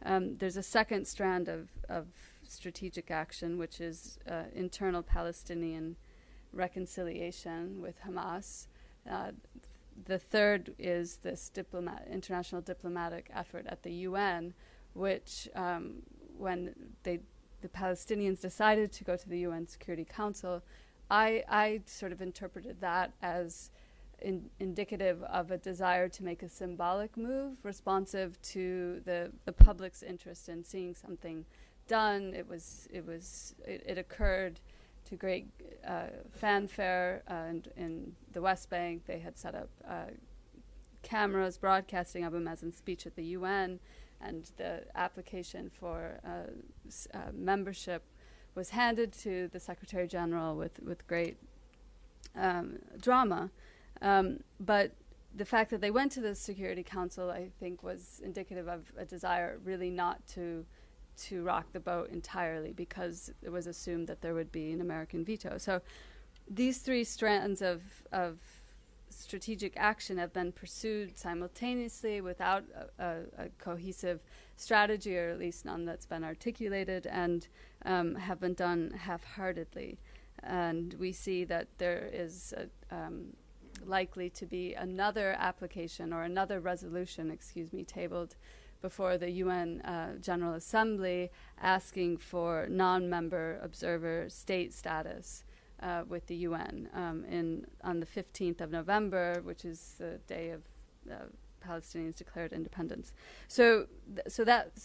There's a second strand of strategic action, which is internal Palestinian reconciliation with Hamas. The third is this international diplomatic effort at the UN, which when the Palestinians decided to go to the UN Security Council, I sort of interpreted that as indicative of a desire to make a symbolic move responsive to the public's interest in seeing something done. It occurred to great fanfare, and in the West Bank they had set up cameras broadcasting Abu Mazen's speech at the UN, and the application for membership was handed to the Secretary General with great drama. But the fact that they went to the Security Council, I think, was indicative of a desire really not to rock the boat entirely, because it was assumed that there would be an American veto. So these three strands of strategic action have been pursued simultaneously without a cohesive strategy, or at least none that's been articulated, and have been done half-heartedly. And we see that there is likely to be another application or another resolution, tabled before the UN General Assembly asking for non-member observer state status with the UN on the 15th of November, which is the day of Palestinians declared independence. So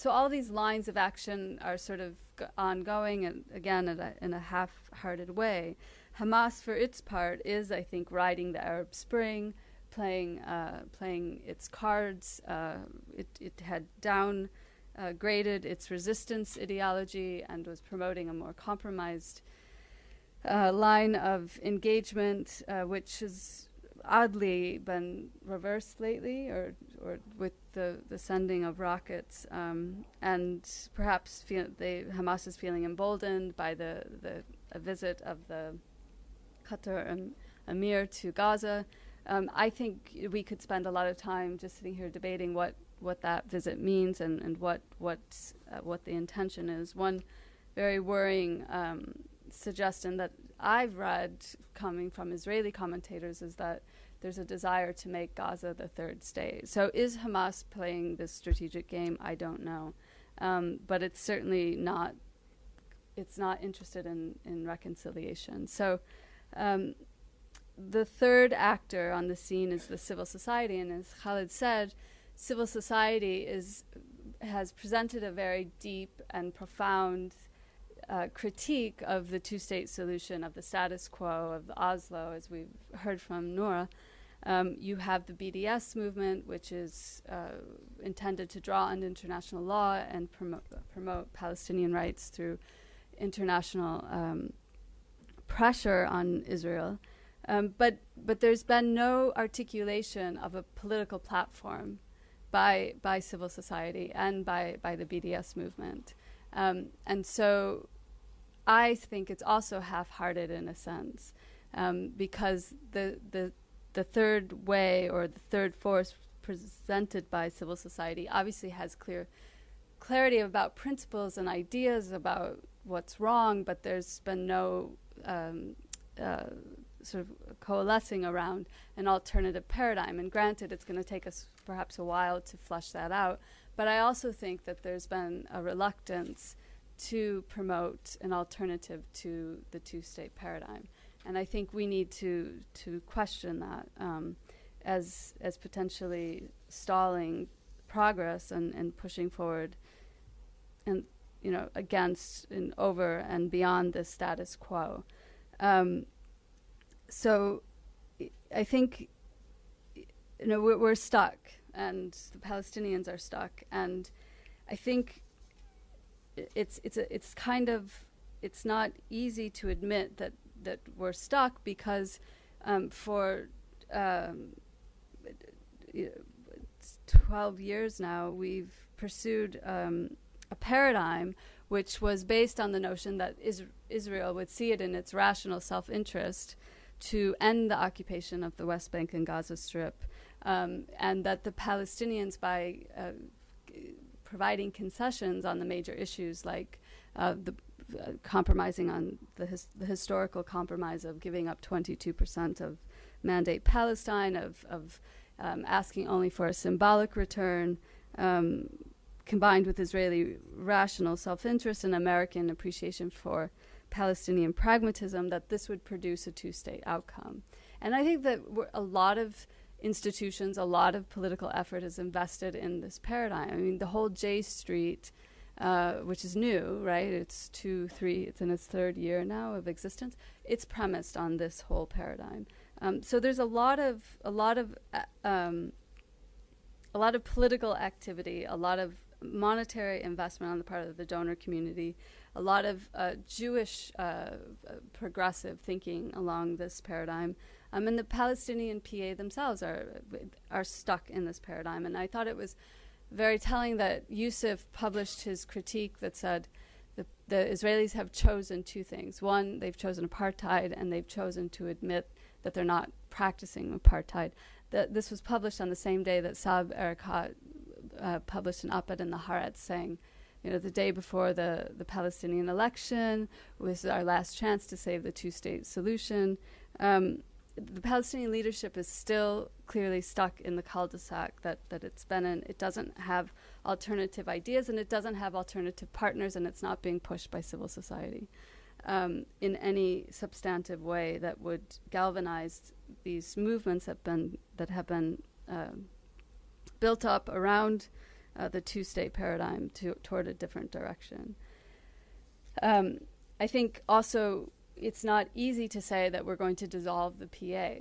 all these lines of action are sort of ongoing, and again in a half-hearted way. Hamas, for its part, is, I think, riding the Arab Spring, playing its cards. It had downgraded its resistance ideology and was promoting a more compromised line of engagement, which has oddly been reversed lately, or with the sending of rockets, and perhaps Hamas is feeling emboldened by a visit of the Qatar Emir to Gaza. I think we could spend a lot of time just sitting here debating what that visit means and what the intention is. One very worrying suggestion that I've read coming from Israeli commentators is that there's a desire to make Gaza the third state. So is Hamas playing this strategic game? I don't know. But it's certainly not, it's not interested in reconciliation. So the third actor on the scene is the civil society, and as Khaled said, civil society has presented a very deep and profound critique of the two-state solution, of the status quo, of the Oslo, as we've heard from Noura. You have the BDS movement, which is intended to draw on international law and promote Palestinian rights through international pressure on Israel. But there's been no articulation of a political platform by civil society and by the BDS movement. And so I think it's also half-hearted in a sense, because the third way or the third force presented by civil society obviously has clarity about principles and ideas about what's wrong, but there's been no sort of coalescing around an alternative paradigm. And granted, it's going to take us perhaps a while to flesh that out, but I also think that there's been a reluctance to promote an alternative to the two-state paradigm. And I think we need to question that as potentially stalling progress and pushing forward and against and over and beyond the status quo. So I think we're stuck, and the Palestinians are stuck, and I think it's not easy to admit that we're stuck, because for 12 years now we've pursued a paradigm which was based on the notion that Israel would see it in its rational self-interest to end the occupation of the West Bank and Gaza Strip, and that the Palestinians, by providing concessions on the major issues like compromising on the historical compromise of giving up 22% of mandate Palestine, of asking only for a symbolic return, combined with Israeli rational self-interest and American appreciation for Palestinian pragmatism, that this would produce a two-state outcome. And I think that a lot of institutions, a lot of political effort is invested in this paradigm. I mean, the whole J Street, which is new, right? It's it's in its third year now of existence. It's premised on this whole paradigm. So there's a lot of political activity, a lot of monetary investment on the part of the donor community, a lot of Jewish progressive thinking along this paradigm. And the Palestinian PA themselves are stuck in this paradigm. And I thought it was very telling that Yusuf published his critique that said the Israelis have chosen two things. One, they've chosen apartheid, and they've chosen to admit that they're not practicing apartheid. This was published on the same day that Noura Erakat published an op-ed in the Haaretz saying, the day before the Palestinian election was our last chance to save the two-state solution. The Palestinian leadership is still clearly stuck in the cul-de-sac that it's been in. It doesn't have alternative ideas, and it doesn't have alternative partners, and it's not being pushed by civil society in any substantive way that would galvanize these movements that have been built up around the two-state paradigm toward a different direction. I think also it's not easy to say that we're going to dissolve the PA.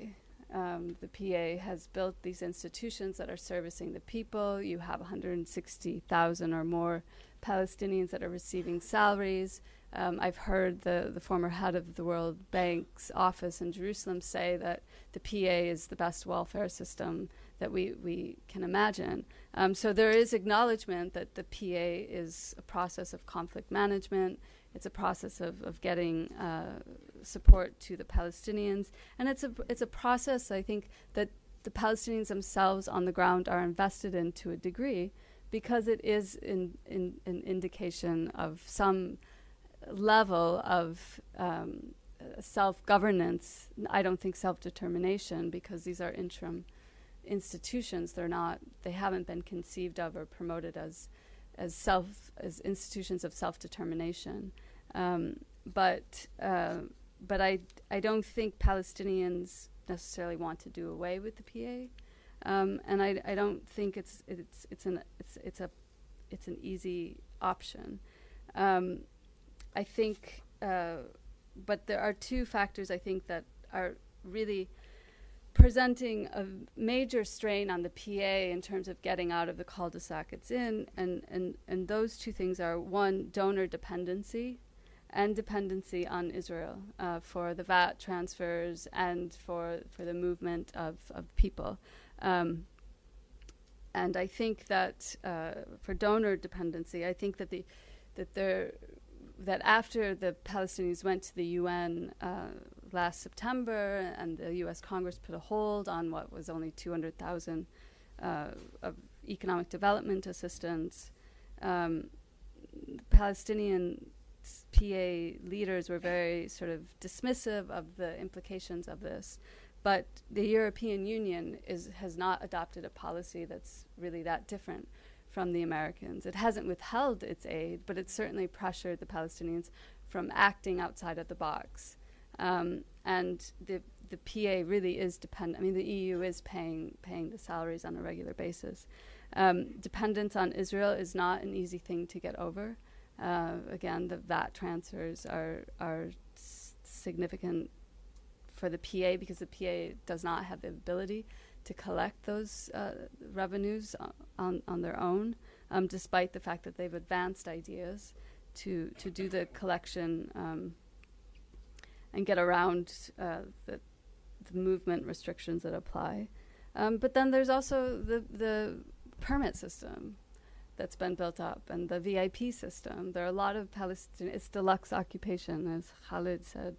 The PA has built these institutions that are servicing the people. You have 160,000 or more Palestinians that are receiving salaries. I've heard the former head of the World Bank's office in Jerusalem say that the PA is the best welfare system that we can imagine. So there is acknowledgement that the PA is a process of conflict management. It's a process of getting support to the Palestinians, and it's a process, I think, that the Palestinians themselves on the ground are invested in to a degree, because it is an indication of some level of self-governance. I don't think self-determination, because these are interim institutions. They haven't been conceived of or promoted as institutions of self-determination. But I don't think Palestinians necessarily want to do away with the PA, and I don't think it's an easy option. I think, but there are two factors I think that are really presenting a major strain on the PA in terms of getting out of the cul-de-sac it's in, and those two things are, one, donor dependency and dependency on Israel for the VAT transfers and for the movement of people. And I think that for donor dependency, I think that after the Palestinians went to the UN last September, and the U.S. Congress put a hold on what was only 200,000 of economic development assistance, Palestinian PA leaders were very sort of dismissive of the implications of this. But the European Union has not adopted a policy that's really that different from the Americans. It hasn't withheld its aid, but it certainly pressured the Palestinians from acting outside of the box. And the PA really is dependent. I mean, the EU is paying the salaries on a regular basis. Dependence on Israel is not an easy thing to get over. Again, the VAT transfers are significant for the PA, because the PA does not have the ability to collect those revenues on their own, despite the fact that they've advanced ideas to do the collection and get around the movement restrictions that apply. But then there's also the permit system that's been built up, and the VIP system. There are a lot of it's deluxe occupation, as Khaled said.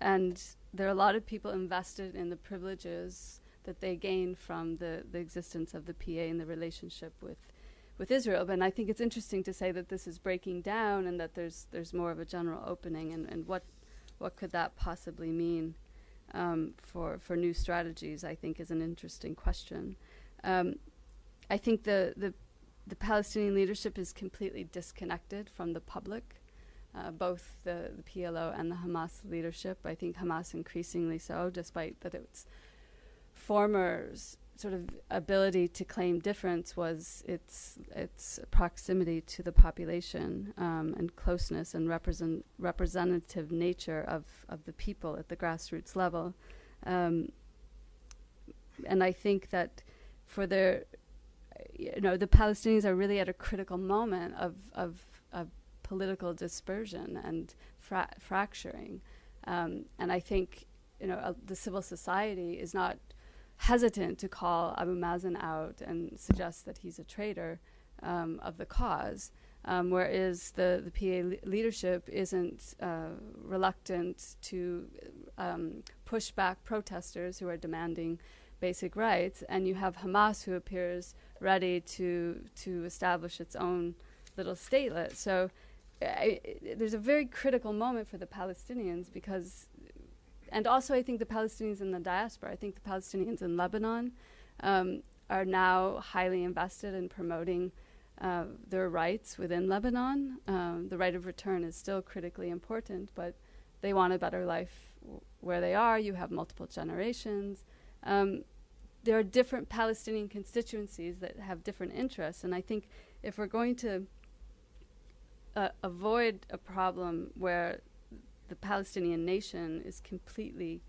And there are a lot of people invested in the privileges that they gain from the existence of the PA and the relationship with Israel. But I think it's interesting to say that this is breaking down, and that there's more of a general opening, and what could that possibly mean for new strategies, I think, is an interesting question. I think the Palestinian leadership is completely disconnected from the public. Both the PLO and the Hamas leadership. I think Hamas increasingly so, despite that its former sort of ability to claim difference was its proximity to the population and closeness and representative nature of the people at the grassroots level. And I think that for the Palestinians are really at a critical moment of political dispersion and fracturing, and I think the civil society is not hesitant to call Abu Mazen out and suggest that he's a traitor of the cause. whereas the PA leadership isn't reluctant to push back protesters who are demanding basic rights, and you have Hamas who appears ready to establish its own little statelet. So there's a very critical moment for the Palestinians because, and also I think the Palestinians in the diaspora, I think the Palestinians in Lebanon are now highly invested in promoting their rights within Lebanon. The right of return is still critically important, but they want a better life where they are. You have multiple generations. There are different Palestinian constituencies that have different interests, and I think if we're going to avoid a problem where the Palestinian nation is completely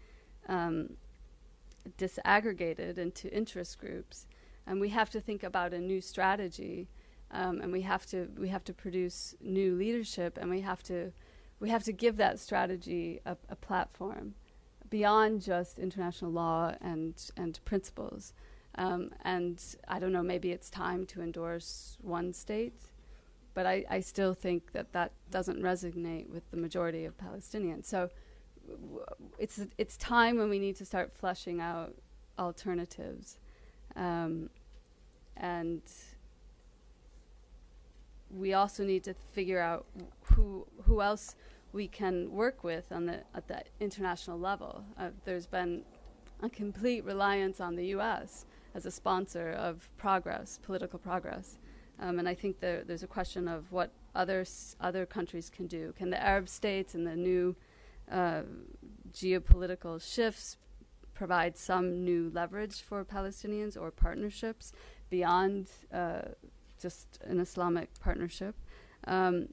disaggregated into interest groups, and we have to think about a new strategy, and we have to produce new leadership, and we have to give that strategy a platform beyond just international law and principles. And I don't know, maybe it's time to endorse one state, but I still think that doesn't resonate with the majority of Palestinians. So it's time when we need to start fleshing out alternatives. And we also need to figure out who else we can work with at the international level. There's been a complete reliance on the U.S. as a sponsor of progress, political progress. And I think there's a question of what other countries can do. Can the Arab states and the new geopolitical shifts provide some new leverage for Palestinians or partnerships beyond just an Islamic partnership?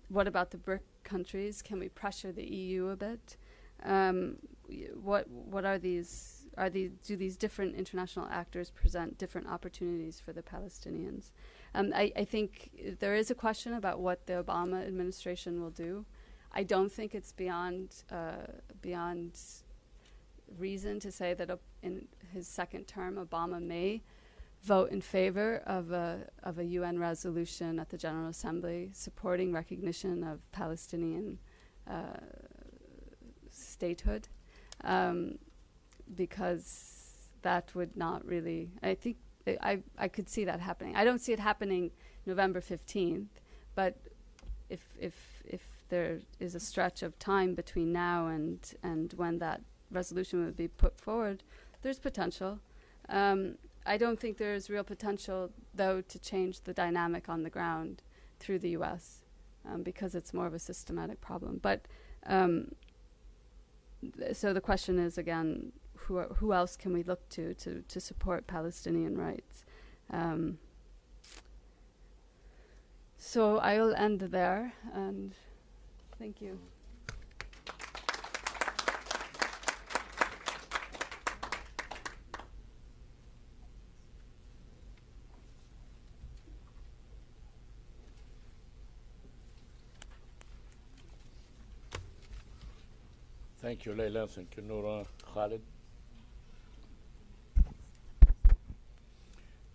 What about the BRIC countries? Can we pressure the EU a bit? What are these? Do these different international actors present different opportunities for the Palestinians? I think there is a question about what the Obama administration will do. I don't think it's beyond reason to say that in his second term, Obama may vote in favor of a UN resolution at the General Assembly supporting recognition of Palestinian statehood, because that would not really, I think I could see that happening. I don't see it happening November 15th, but if there is a stretch of time between now and when that resolution would be put forward, there's potential. I don't think there's real potential, though, to change the dynamic on the ground through the U.S. Because it's more of a systematic problem. But so the question is, again, who else can we look to support Palestinian rights? So I will end there, and thank you. Thank you, Leila. Thank you, Noura, Khaled.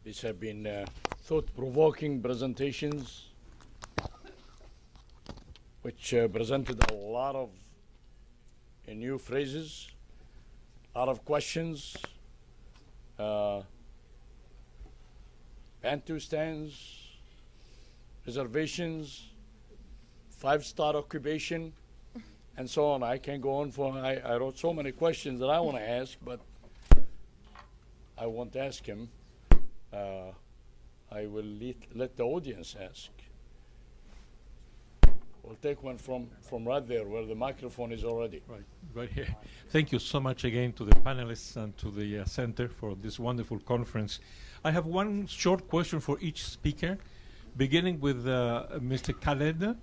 These have been thought-provoking presentations which presented a lot of new phrases, a lot of questions, Bantustans, reservations, five-star occupation, and so on. I can go on for, I wrote so many questions that I want to ask, but I won't ask him. I will let the audience ask. We'll take one from right there where the microphone is already. Right here. Thank you so much again to the panelists and to the center for this wonderful conference. I have one short question for each speaker, beginning with Mr. Khaled.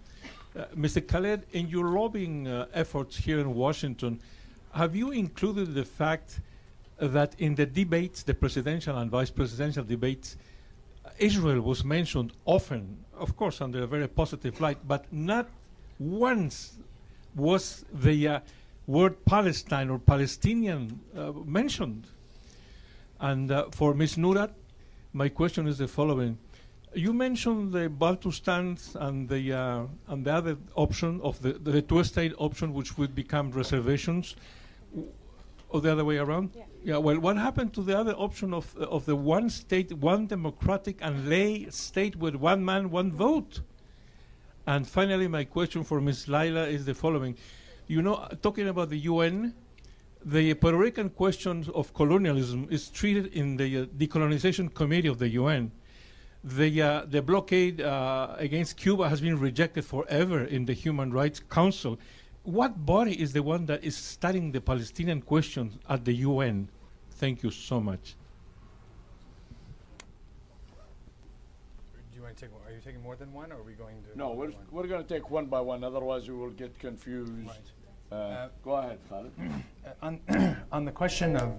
Mr. Khaled, in your lobbying efforts here in Washington, have you included the fact that in the debates, the presidential and vice presidential debates, Israel was mentioned often, of course, under a very positive light, but not once was the word Palestine or Palestinian mentioned. And for Ms. Noura, my question is the following. You mentioned the Baltistan and the other option of the two-state option, which would become reservations, or the other way around. Yeah. Well, what happened to the other option of the one state, one democratic and lay state with one man, one vote? And finally, my question for Ms. Leila is the following: you know, talking about the UN, the Puerto Rican question of colonialism is treated in the Decolonization Committee of the UN. The blockade against Cuba has been rejected forever in the Human Rights Council. What body is the one that is studying the Palestinian question at the UN? Thank you so much. Do you want to take? Are you taking more than one, or are we going to? No, we're going to take one by one. Otherwise, we will get confused. Right. Go ahead, Khaled. On the question of,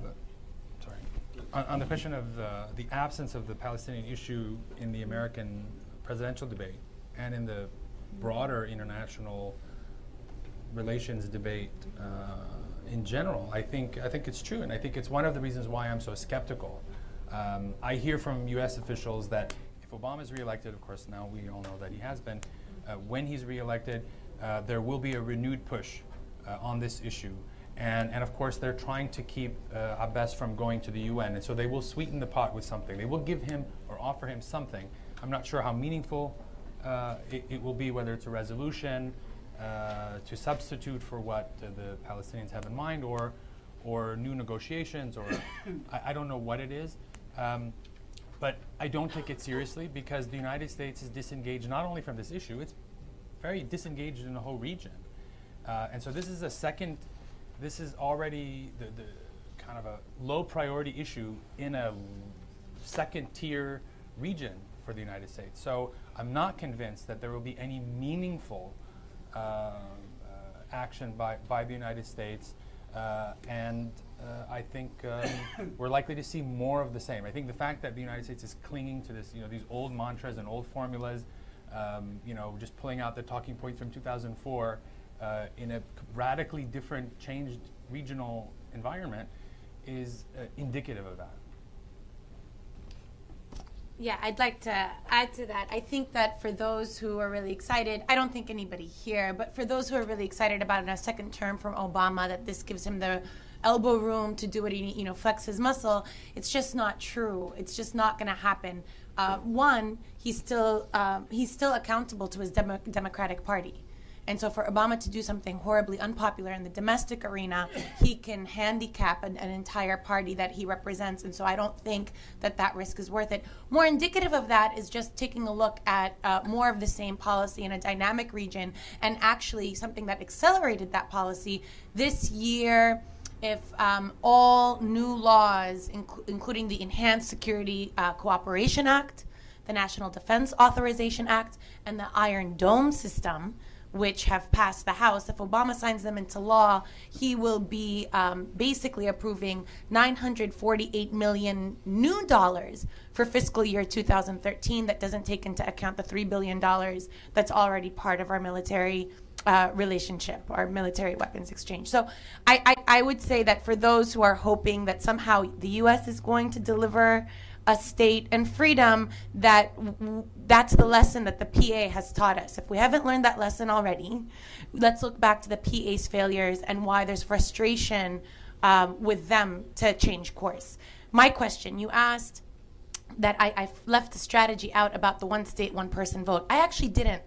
on the question of the absence of the Palestinian issue in the American presidential debate and in the broader international relations debate in general, I think it's true, and I think it's one of the reasons why I'm so skeptical. I hear from U.S. officials that if Obama is reelected, of course now we all know that he has been, when he's reelected, there will be a renewed push on this issue. And of course, they're trying to keep Abbas from going to the UN. And so they will sweeten the pot with something. They will give him or offer him something. I'm not sure how meaningful it will be, whether it's a resolution to substitute for what the Palestinians have in mind, or new negotiations, or I don't know what it is. But I don't take it seriously, because the United States is disengaged not only from this issue, it's very disengaged in the whole region. And so this is this is already the kind of a low priority issue in a second tier region for the United States. So I'm not convinced that there will be any meaningful action by the United States. And I think we're likely to see more of the same. I think the fact that the United States is clinging to this, these old mantras and old formulas, just pulling out the talking points from 2004, in a radically different, changed regional environment is indicative of that. Yeah, I'd like to add to that. I think that for those who are really excited, I don't think anybody here, but for those who are really excited about a second term from Obama, that this gives him the elbow room to do what he, flex his muscle, it's just not true. It's just not going to happen. One, he's still accountable to his Democratic Party. And so for Obama to do something horribly unpopular in the domestic arena, he can handicap an entire party that he represents. And so I don't think that risk is worth it. More indicative of that is just taking a look at more of the same policy in a dynamic region, and actually something that accelerated that policy this year. If all new laws, including the Enhanced Security Cooperation Act, the National Defense Authorization Act, and the Iron Dome system, which have passed the House, if Obama signs them into law, he will be basically approving $948 million new dollars for fiscal year 2013. That doesn't take into account the $3 billion that's already part of our military relationship, our military weapons exchange. So I would say that for those who are hoping that somehow the U.S. is going to deliver a state and freedom, that's the lesson that the PA has taught us. If we haven't learned that lesson already, let's look back to the PA's failures and why there's frustration with them to change course. My question, you asked that I left the strategy out about the one state, one person vote. I actually didn't.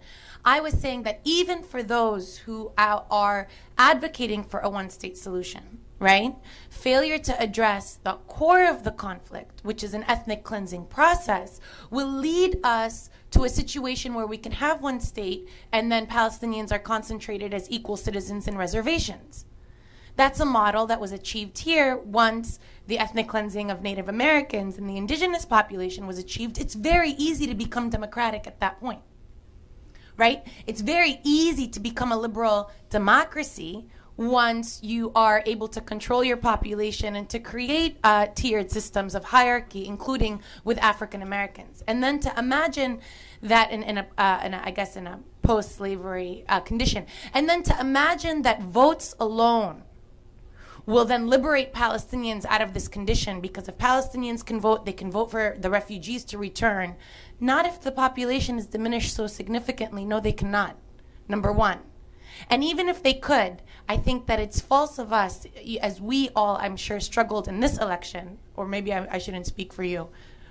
I was saying that even for those who are advocating for a one-state solution, right? Failure to address the core of the conflict, which is an ethnic cleansing process, will lead us to a situation where we can have one state and then Palestinians are concentrated as equal citizens in reservations. That's a model that was achieved here once the ethnic cleansing of Native Americans and the indigenous population was achieved. It's very easy to become democratic at that point, right? It's very easy to become a liberal democracy once you are able to control your population and to create tiered systems of hierarchy, including with African Americans. And then to imagine that in a post-slavery condition, and then to imagine that votes alone will then liberate Palestinians out of this condition, because if Palestinians can vote, they can vote for the refugees to return. Not if the population is diminished so significantly. No, they cannot, number one. And even if they could, I think that it's false of us, as we all, I'm sure, struggled in this election, or maybe I shouldn't speak for you,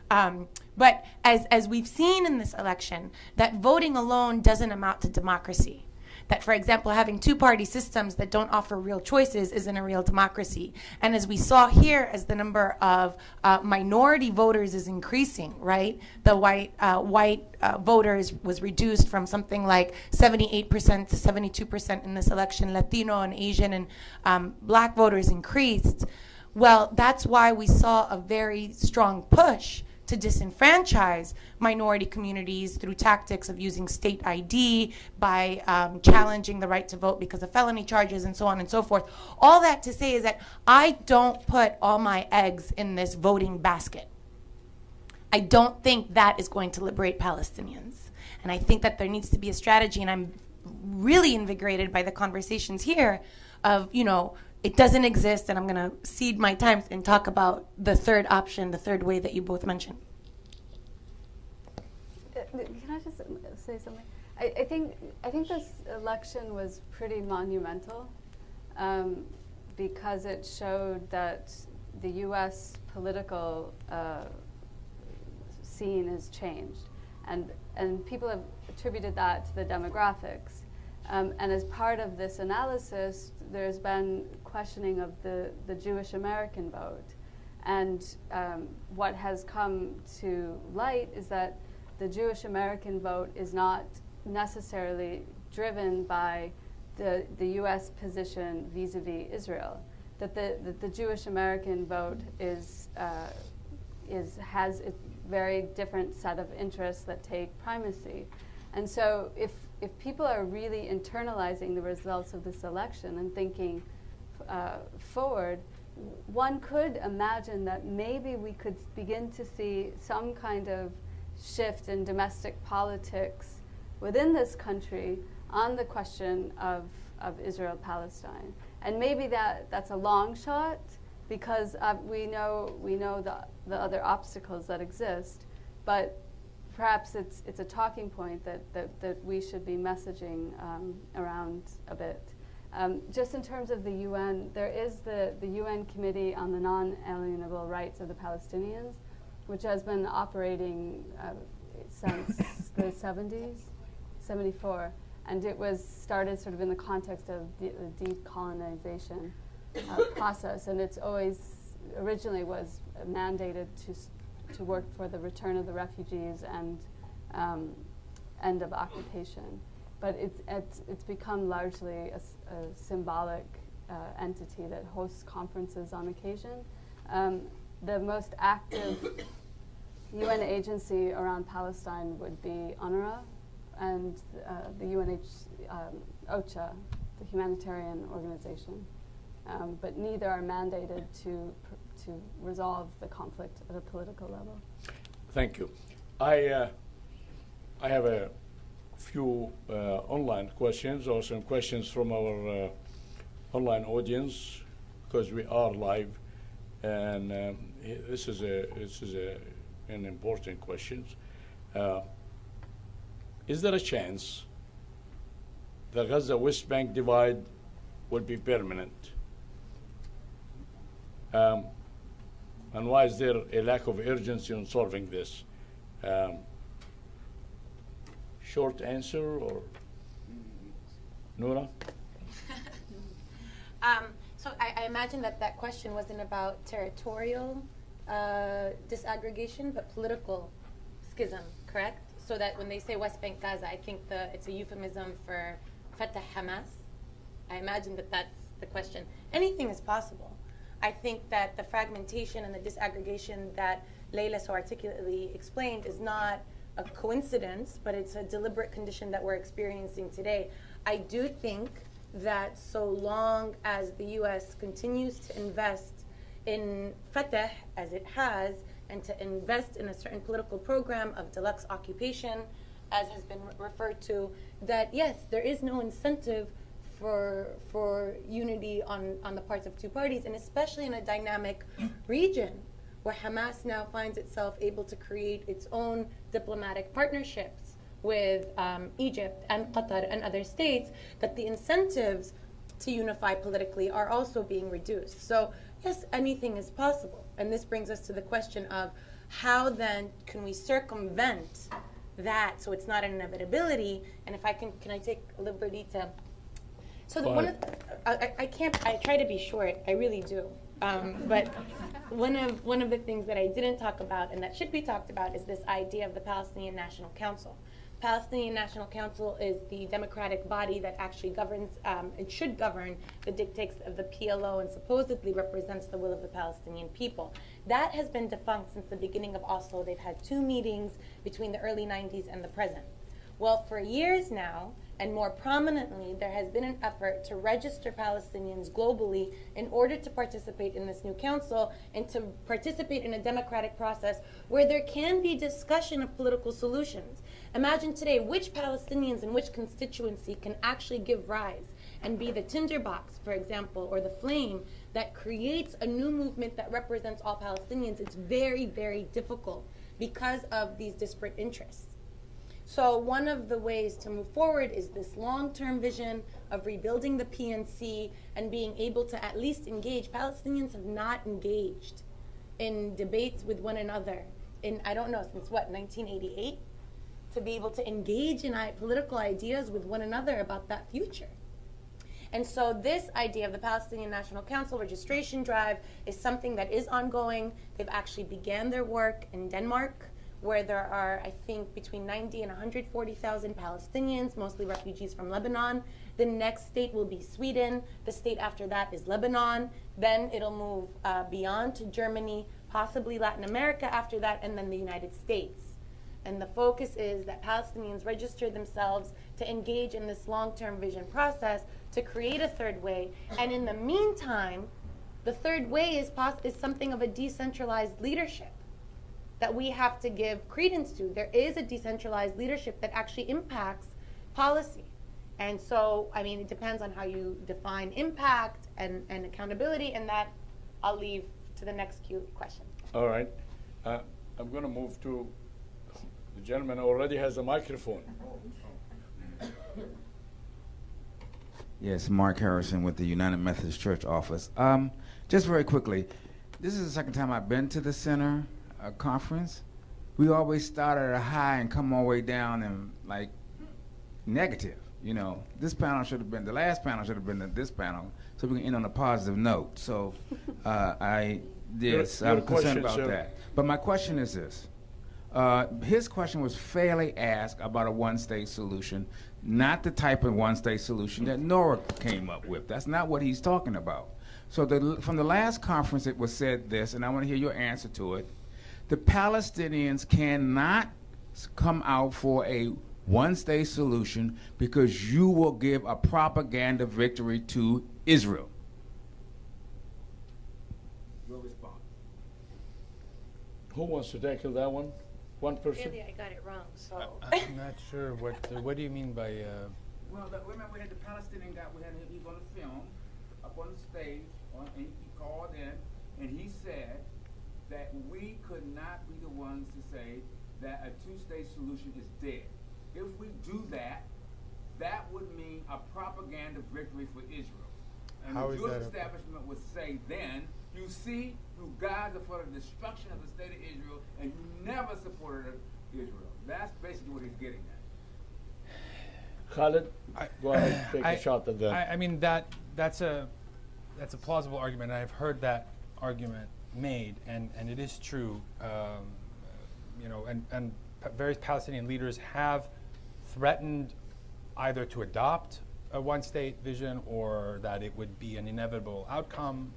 but as we've seen in this election, that voting alone doesn't amount to democracy. That, for example, having two-party systems that don't offer real choices isn't a real democracy. And as we saw here, as the number of minority voters is increasing, right? The white voters was reduced from something like 78% to 72% in this election. Latino and Asian and black voters increased. Well, that's why we saw a very strong push to disenfranchise minority communities through tactics of using state ID, by challenging the right to vote because of felony charges, and so on and so forth. All that to say is that I don't put all my eggs in this voting basket. I don't think that is going to liberate Palestinians. And I think that there needs to be a strategy, and I'm really invigorated by the conversations here of, you know, it doesn't exist, and I'm going to cede my time and talk about the third option, the third way that you both mentioned. Can I just say something? I think this election was pretty monumental because it showed that the U.S. political scene has changed, and people have attributed that to the demographics. And as part of this analysis, there's been questioning of the Jewish American vote. And what has come to light is that the Jewish American vote is not necessarily driven by the U.S. position vis-a-vis Israel. That the Jewish American vote has a very different set of interests that take primacy. And so if people are really internalizing the results of this election and thinking forward, one could imagine that maybe we could begin to see some kind of shift in domestic politics within this country on the question of Israel-Palestine. And maybe that's a long shot, because we know the other obstacles that exist, but perhaps it's a talking point that we should be messaging around a bit. Just in terms of the UN, there is the UN Committee on the Non-Alienable Rights of the Palestinians, which has been operating since the 70s, 74. And it was started sort of in the context of the decolonization process. And it's always, originally was mandated to work for the return of the refugees and end of occupation. But it's become largely a symbolic entity that hosts conferences on occasion. The most active UN agency around Palestine would be UNRWA and the OCHA, the humanitarian organization. But neither are mandated to resolve the conflict at a political level. Thank you. I have a few online questions, or some questions from our online audience, because we are live, and this is an important question. Is there a chance the Gaza-West Bank divide will be permanent? And why is there a lack of urgency in solving this? Short answer, or Noura? So I imagine that question wasn't about territorial disaggregation, but political schism, correct? So that when they say West Bank Gaza, I think it's a euphemism for Fatah Hamas. I imagine that's the question. Anything is possible. I think that the fragmentation and the disaggregation that Leila so articulately explained is not a coincidence, but it's a deliberate condition that we're experiencing today. I do think that so long as the U.S. continues to invest in Fatah as it has, and to invest in a certain political program of deluxe occupation, as has been referred to, that yes, there is no incentive for unity on the parts of two parties, and especially in a dynamic region where Hamas now finds itself able to create its own diplomatic partnerships with Egypt and Qatar and other states, that the incentives to unify politically are also being reduced. So yes, anything is possible. And this brings us to the question of how then can we circumvent that so it's not an inevitability? And if I can I take a liberty to... So I try to be short, I really do. But one of the things that I didn't talk about and that should be talked about is this idea of the Palestinian National Council. Palestinian National Council is the democratic body that actually governs and should govern the dictates of the PLO and supposedly represents the will of the Palestinian people. That has been defunct since the beginning of Oslo. They've had 2 meetings between the early 90s and the present. Well, for years now, and more prominently, there has been an effort to register Palestinians globally in order to participate in this new council and to participate in a democratic process where there can be discussion of political solutions. Imagine today which Palestinians in which constituency can actually give rise and be the tinderbox, for example, or the flame that creates a new movement that represents all Palestinians. It's very, very difficult because of these disparate interests. So one of the ways to move forward is this long-term vision of rebuilding the PNC and being able to at least engage. Palestinians have not engaged in debates with one another in, I don't know, since what, 1988? To be able to engage in political ideas with one another about that future. And so this idea of the Palestinian National Council registration drive is something that is ongoing. They've actually began their work in Denmark, where there are, I think, between 90 and 140,000 Palestinians, mostly refugees from Lebanon. The next state will be Sweden. The state after that is Lebanon. Then it'll move beyond to Germany, possibly Latin America after that, and then the United States. And the focus is that Palestinians register themselves to engage in this long-term vision process to create a third way. And in the meantime, the third way is something of a decentralized leadership that we have to give credence to. There is a decentralized leadership that actually impacts policy. And so, I mean, it depends on how you define impact and accountability, and that I'll leave to the next question. All right. I'm going to move to the gentleman who already has a microphone. Yes, Mark Harrison with the United Methodist Church office. Just very quickly, this is the second time I've been to the center conference. We always start at a high and come all the way down and like negative. You know, this panel should have been, the last panel should have been this panel, so we can end on a positive note. So I'm concerned about that. But my question is this. His question was fairly asked about a one-state solution, not the type of one-state solution that Noura came up with. That's not what he's talking about. So from the last conference it was said this, and I want to hear your answer to it. The Palestinians cannot come out for a one-state solution because you will give a propaganda victory to Israel. Your response. Who wants to tackle that one? One person? Really, I got it wrong, so. I'm not sure what do you mean by... Well, remember we had the Palestinian guy, he was on the film, up on the stage, and he called in, and he said that we could not be the ones to say that a two-state solution is dead. If we do that, that would mean a propaganda victory for Israel. And How the is Jewish that establishment would say then, you see, you guys are for the destruction of the state of Israel, and you never supported Israel. That's basically what he's getting at. Khaled, go ahead, take a shot at that. I mean, that's a plausible argument. I've heard that argument made, and it is true. You know, and various Palestinian leaders have threatened either to adopt a one-state vision or that it would be an inevitable outcome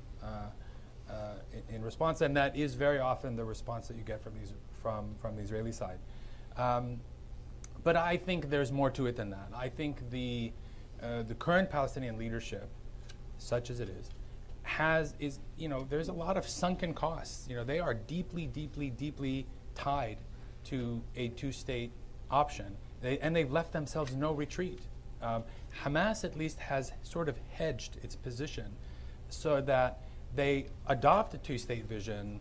in response, and that is very often the response that you get from the Israeli side. But I think there's more to it than that. I think the current Palestinian leadership, such as it is, you know, there's a lot of sunken costs. You know, they are deeply, deeply, deeply tied to a two-state option, and they've left themselves no retreat. Hamas at least has sort of hedged its position so that they adopt a two-state vision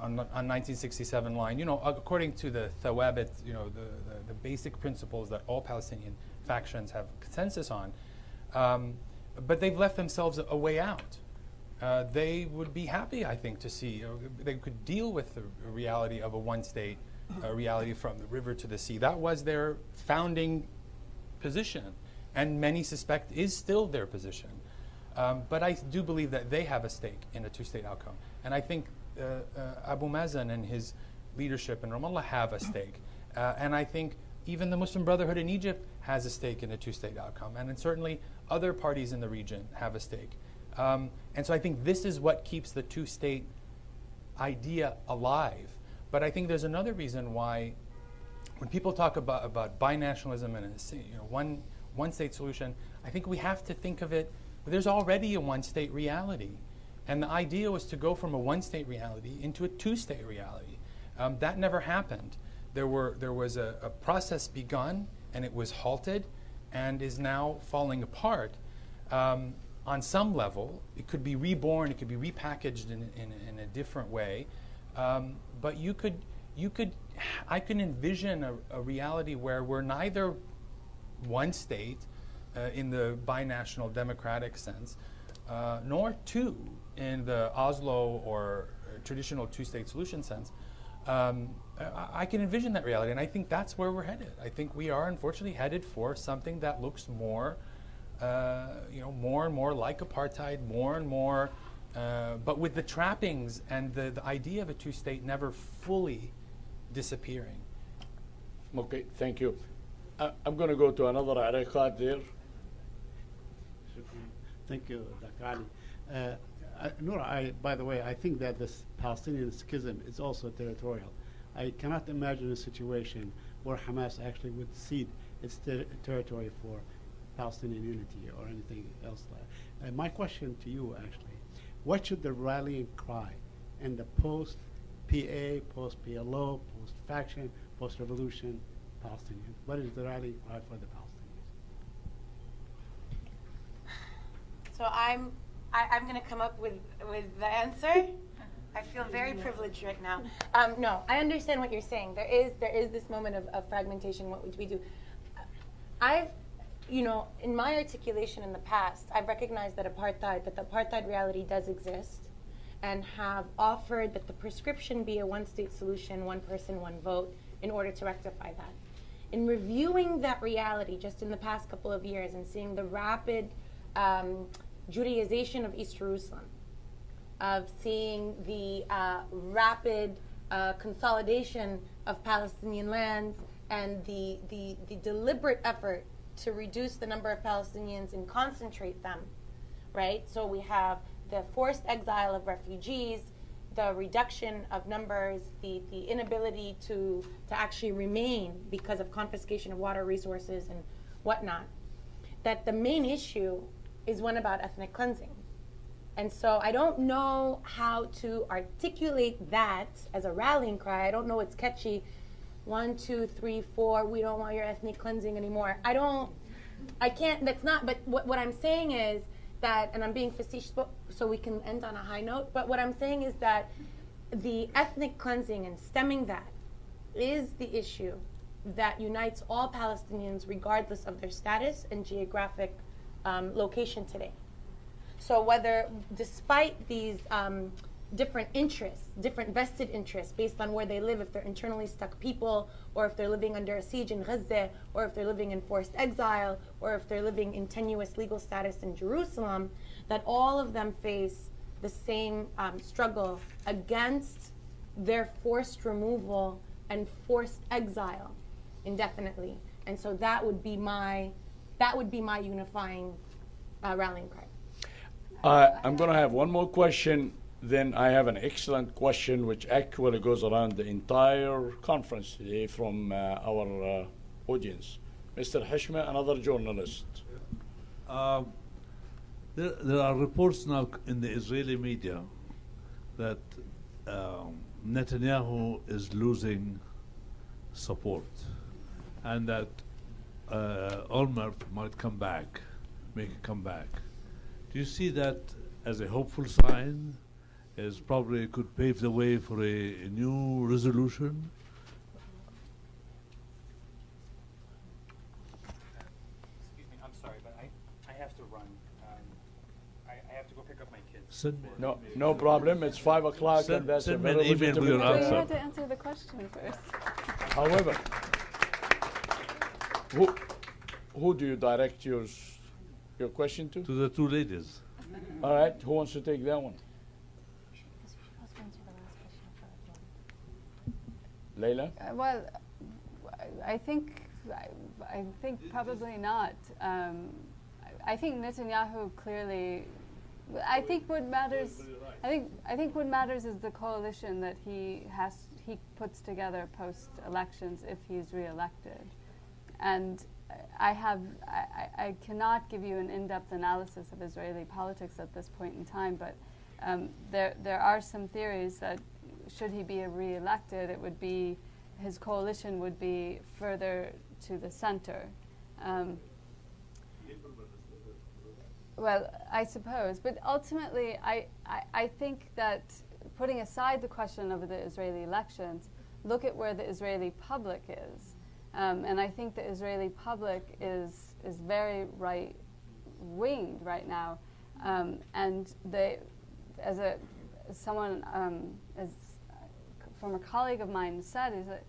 on 1967 line, according to the Thawabit, the basic principles that all Palestinian factions have consensus on. But they've left themselves a way out. They would be happy, I think, to see, they could deal with the reality of a one-state reality from the river to the sea. That was their founding position, and many suspect is still their position. But I do believe that they have a stake in a two-state outcome. And I think Abu Mazen and his leadership in Ramallah have a stake. And I think even the Muslim Brotherhood in Egypt has a stake in a two-state outcome. And then certainly other parties in the region have a stake. And so I think this is what keeps the two-state idea alive. But I think there's another reason why when people talk about binationalism and one-state solution, I think we have to think of it, there's already a one-state reality. And the idea was to go from a one-state reality into a two-state reality. That never happened. There was a process begun, and it was halted, and is now falling apart. On some level, it could be reborn, it could be repackaged in a different way. But I can envision a reality where we're neither one state in the binational democratic sense, nor two in the Oslo or traditional two-state solution sense. I can envision that reality, and I think that's where we're headed. I think we are unfortunately headed for something that looks more, more and more like apartheid, more and more, but with the trappings and the idea of a two-state never fully disappearing. Okay, thank you. I'm going to go to another Erakat there. Thank you, Dr. Ali. Noura, by the way, I think that this Palestinian schism is also territorial. I cannot imagine a situation where Hamas actually would cede its territory for Palestinian unity or anything else. My question to you, actually, what should the rallying cry in the post-PA, post-PLO, post-faction, post-revolution Palestinians? What is the rallying cry for the Palestinians? So I'm going to come up with the answer. I feel very privileged right now. No, I understand what you're saying. There is this moment of fragmentation. What would we do? In my articulation in the past, I've recognized that the apartheid reality does exist, and have offered that the prescription be a one-state solution, one person, one vote, in order to rectify that. In reviewing that reality just in the past couple of years and seeing the rapid Judaization of East Jerusalem, of seeing the rapid consolidation of Palestinian lands, and the deliberate effort to reduce the number of Palestinians and concentrate them, right? So we have the forced exile of refugees, the reduction of numbers, the inability to actually remain because of confiscation of water resources and whatnot, that the main issue is one about ethnic cleansing. And so I don't know how to articulate that as a rallying cry. I don't know it's catchy. 1, 2, 3, 4, we don't want your ethnic cleansing anymore. I can't, that's not, but what I'm saying is that, and I'm being facetious so we can end on a high note, but what I'm saying is that the ethnic cleansing and stemming that is the issue that unites all Palestinians regardless of their status and geographic location today. So whether, despite these different interests, different vested interests based on where they live, if they're internally stuck people, or if they're living under a siege in Gaza, or if they're living in forced exile, or if they're living in tenuous legal status in Jerusalem, that all of them face the same struggle against their forced removal and forced exile indefinitely. And so that would be my unifying rallying cry. I'm going to have one more question. Then I have an excellent question which actually goes around the entire conference today from our audience. Mr. Hashma, another journalist. There are reports now in the Israeli media that Netanyahu is losing support, and that Olmert might come back, make a comeback. Do you see that as a hopeful sign, as probably could pave the way for a new resolution? Excuse me, I'm sorry, but I have to run. I have to go pick up my kids. Send me No problem. It's 5 o'clock, and that's a send me very an email with your legitimate. But you answer. had to answer the question first. However, who do you direct your question to? To the two ladies. All right, who wants to take that one? Leila? Well, I think probably not. I think Netanyahu clearly. I think what matters. I think what matters is the coalition that he puts together post elections if he's reelected, and I cannot give you an in-depth analysis of Israeli politics at this point in time, but there are some theories that should he be reelected, it would be his coalition would be further to the center. Well, I suppose, but ultimately, I think that putting aside the question of the Israeli elections, look at where the Israeli public is. And I think the Israeli public is very right-winged right now, and they, as a former colleague of mine said, is that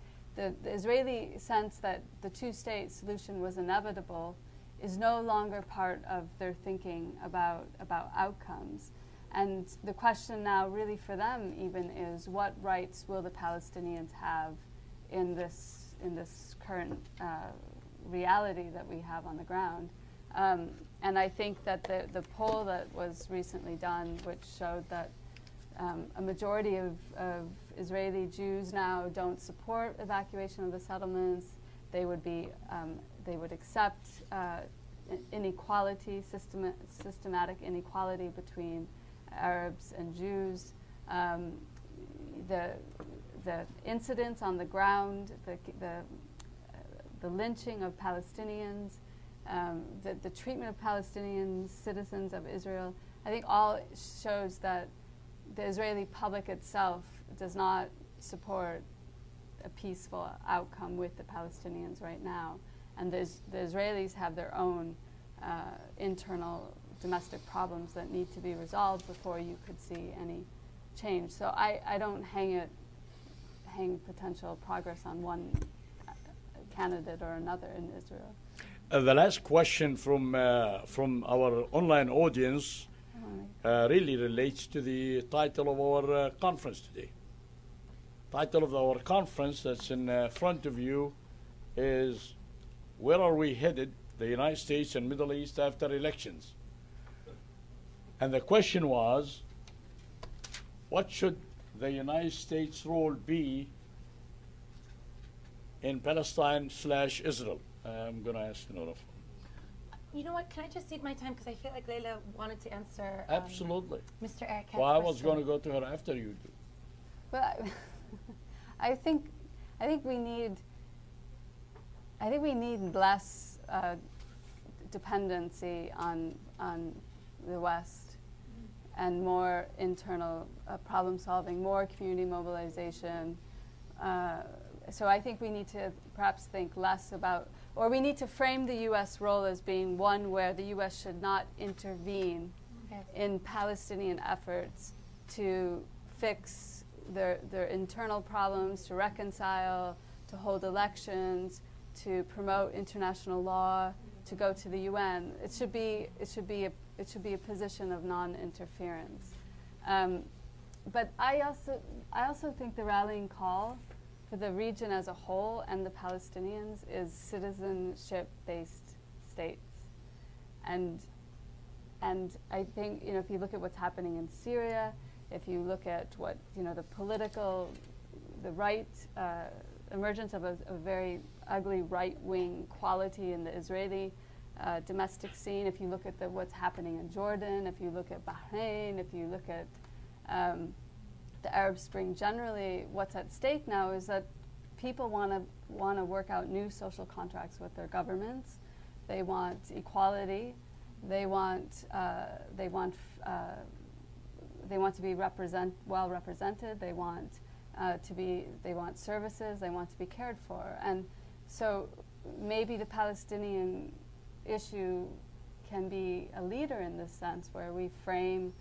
the Israeli sense that the two-state solution was inevitable is no longer part of their thinking about outcomes. And the question now really for them even is, what rights will the Palestinians have in this current reality that we have on the ground? And I think that the poll that was recently done, which showed that a majority of Israeli Jews now don't support evacuation of the settlements. They would accept inequality, systematic inequality between Arabs and Jews. The incidents on the ground, the lynching of Palestinians, the treatment of Palestinian citizens of Israel, I think all shows that the Israeli public itself does not support a peaceful outcome with the Palestinians right now. And the Israelis have their own internal domestic problems that need to be resolved before you could see any change. So I don't hang potential progress on one candidate or another in Israel. The last question from our online audience really relates to the title of our conference today. Title of our conference that's in front of you is, where are we headed, the United States and Middle East after elections? And the question was, what should the United States' role be in Palestine/Israel? I'm going to ask Noura. You know what? Can I just cede my time, because I feel like Leila wanted to answer. Absolutely. Mr. Erakat's Well, I was question. going to go to her after you do. Well, I think we need less dependency on the West and more internal problem solving, more community mobilization. So I think we need to perhaps think less about, or we need to frame the U.S. role as being one where the U.S. should not intervene in Palestinian efforts to fix their internal problems, to reconcile, to hold elections, to promote international law, to go to the UN. It should be a position of non-interference. But I also think the rallying call for the region as a whole and the Palestinians is citizenship-based states. And I think, if you look at what's happening in Syria, if you look at what, the right emergence of a very ugly right-wing quality in the Israeli domestic scene, if you look at what's happening in Jordan, if you look at Bahrain, if you look at the Arab Spring generally, what's at stake now is that people want to want to work out new social contracts with their governments. They want equality. They want to be well represented. They want they want services. They want to be cared for. And so maybe the Palestinian issue can be a leader in this sense, where we frame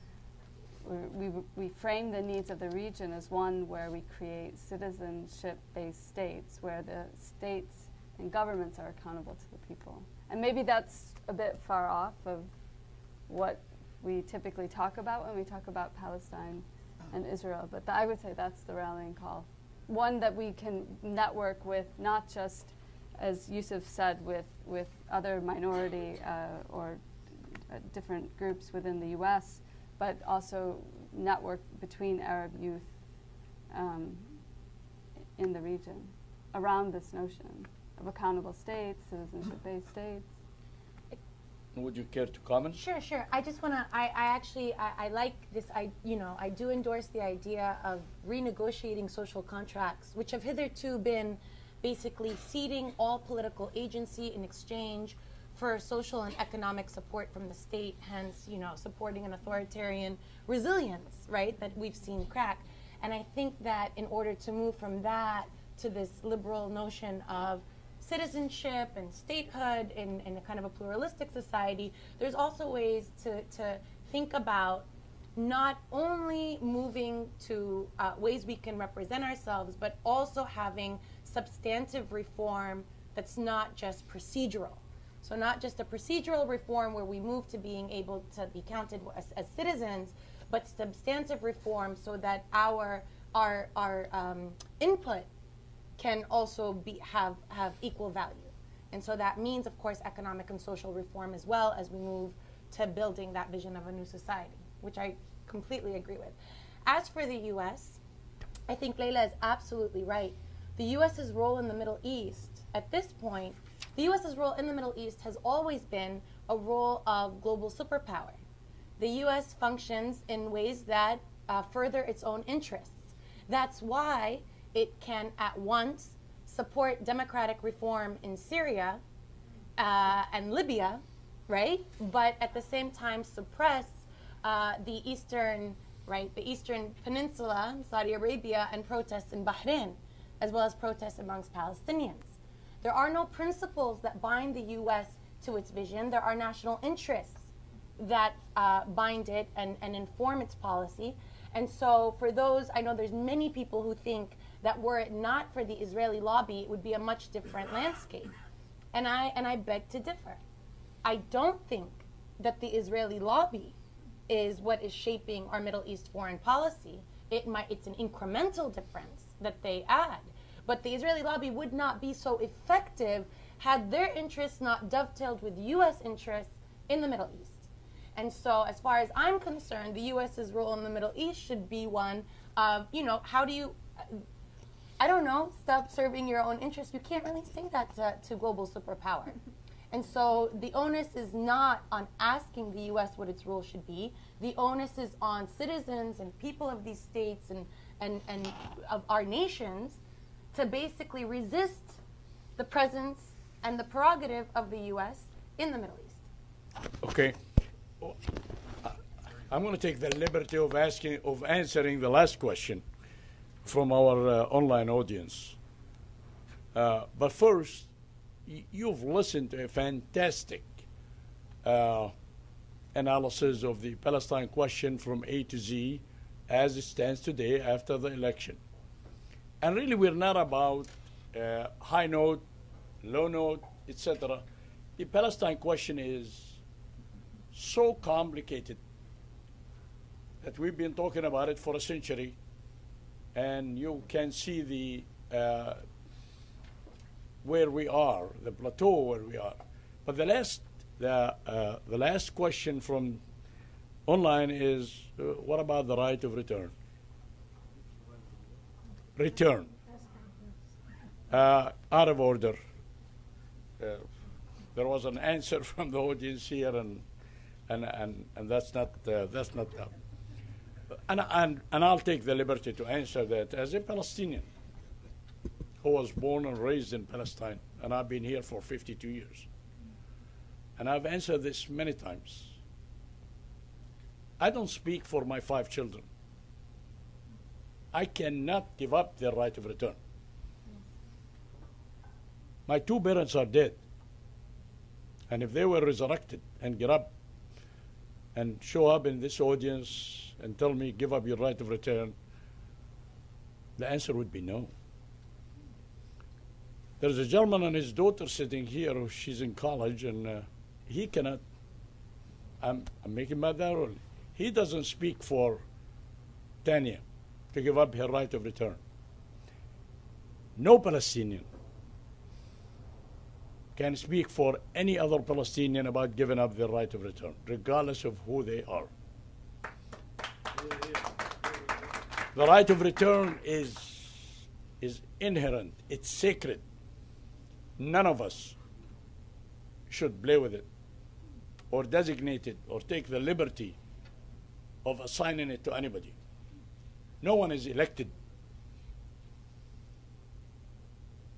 the needs of the region as one where we create citizenship-based states, where the states and governments are accountable to the people. And maybe that's a bit far off of what we typically talk about when we talk about Palestine and Israel, but I would say that's the rallying call. One that we can network with, not just, as Yusuf said, with other minority or different groups within the U.S., but also network between Arab youth in the region around this notion of accountable states, citizenship-based states. Would you care to comment? Sure. I just want to, I like this, I do endorse the idea of renegotiating social contracts, which have hitherto been basically ceding all political agency in exchange for social and economic support from the state, hence, supporting an authoritarian resilience, right, that we've seen crack. And I think that in order to move from that to this liberal notion of citizenship and statehood in a kind of a pluralistic society, there's also ways to think about not only moving to ways we can represent ourselves, but also having substantive reform that's not just procedural. So not just a procedural reform where we move to being able to be counted as citizens, but substantive reform so that our input can also have equal value. And so that means, of course, economic and social reform as well as we move to building that vision of a new society, which I completely agree with. As for the U.S., I think Leila is absolutely right. The U.S.'s role in the Middle East, at this point, the U.S.'s role in the Middle East has always been a role of global superpower. The U.S. functions in ways that further its own interests. That's why it can at once support democratic reform in Syria and Libya, right? But at the same time suppress the Eastern Peninsula, Saudi Arabia, and protests in Bahrain, as well as protests amongst Palestinians. There are no principles that bind the U.S. to its vision. There are national interests that bind it and inform its policy. And so for those, I know there's many people who think that were it not for the Israeli lobby, it would be a much different landscape. And I beg to differ. I don't think that the Israeli lobby is what is shaping our Middle East foreign policy. It's an incremental difference that they add. But the Israeli lobby would not be so effective had their interests not dovetailed with U.S. interests in the Middle East. And so as far as I'm concerned, the U.S.'s role in the Middle East should be one of, how do you, stop serving your own interests? You can't really say that to global superpower. And so the onus is not on asking the U.S. what its role should be. The onus is on citizens and people of these states and of our nations to basically resist the presence and the prerogative of the U.S. in the Middle East. Okay. I'm going to take the liberty of answering the last question from our online audience. But first, you've listened to a fantastic analysis of the Palestine question from A to Z as it stands today after the election. And really, we're not about high note, low note, etc. The Palestine question is so complicated that we've been talking about it for a century, and you can see the where we are, the plateau where we are. But the last question from online is, what about the right of return? Return. Out of order. There was an answer from the audience here, and that's not and I'll take the liberty to answer that as a Palestinian who was born and raised in Palestine, and I've been here for 52 years. And I've answered this many times. I don't speak for my 5 children. I cannot give up their right of return. My 2 parents are dead. And if they were resurrected and get up and show up in this audience and tell me, give up your right of return, the answer would be no. There's a gentleman and his daughter sitting here. She's in college, and he cannot. I'm making my that. He doesn't speak for Tanya to give up her right of return. No Palestinian can speak for any other Palestinian about giving up their right of return, regardless of who they are. The right of return is inherent. It's sacred. None of us should play with it or designate it or take the liberty of assigning it to anybody. No one is elected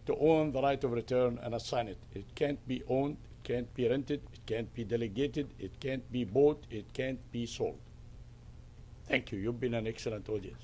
to own the right of return and assign it. It can't be owned, it can't be rented, it can't be delegated, it can't be bought, it can't be sold. Thank you. You've been an excellent audience.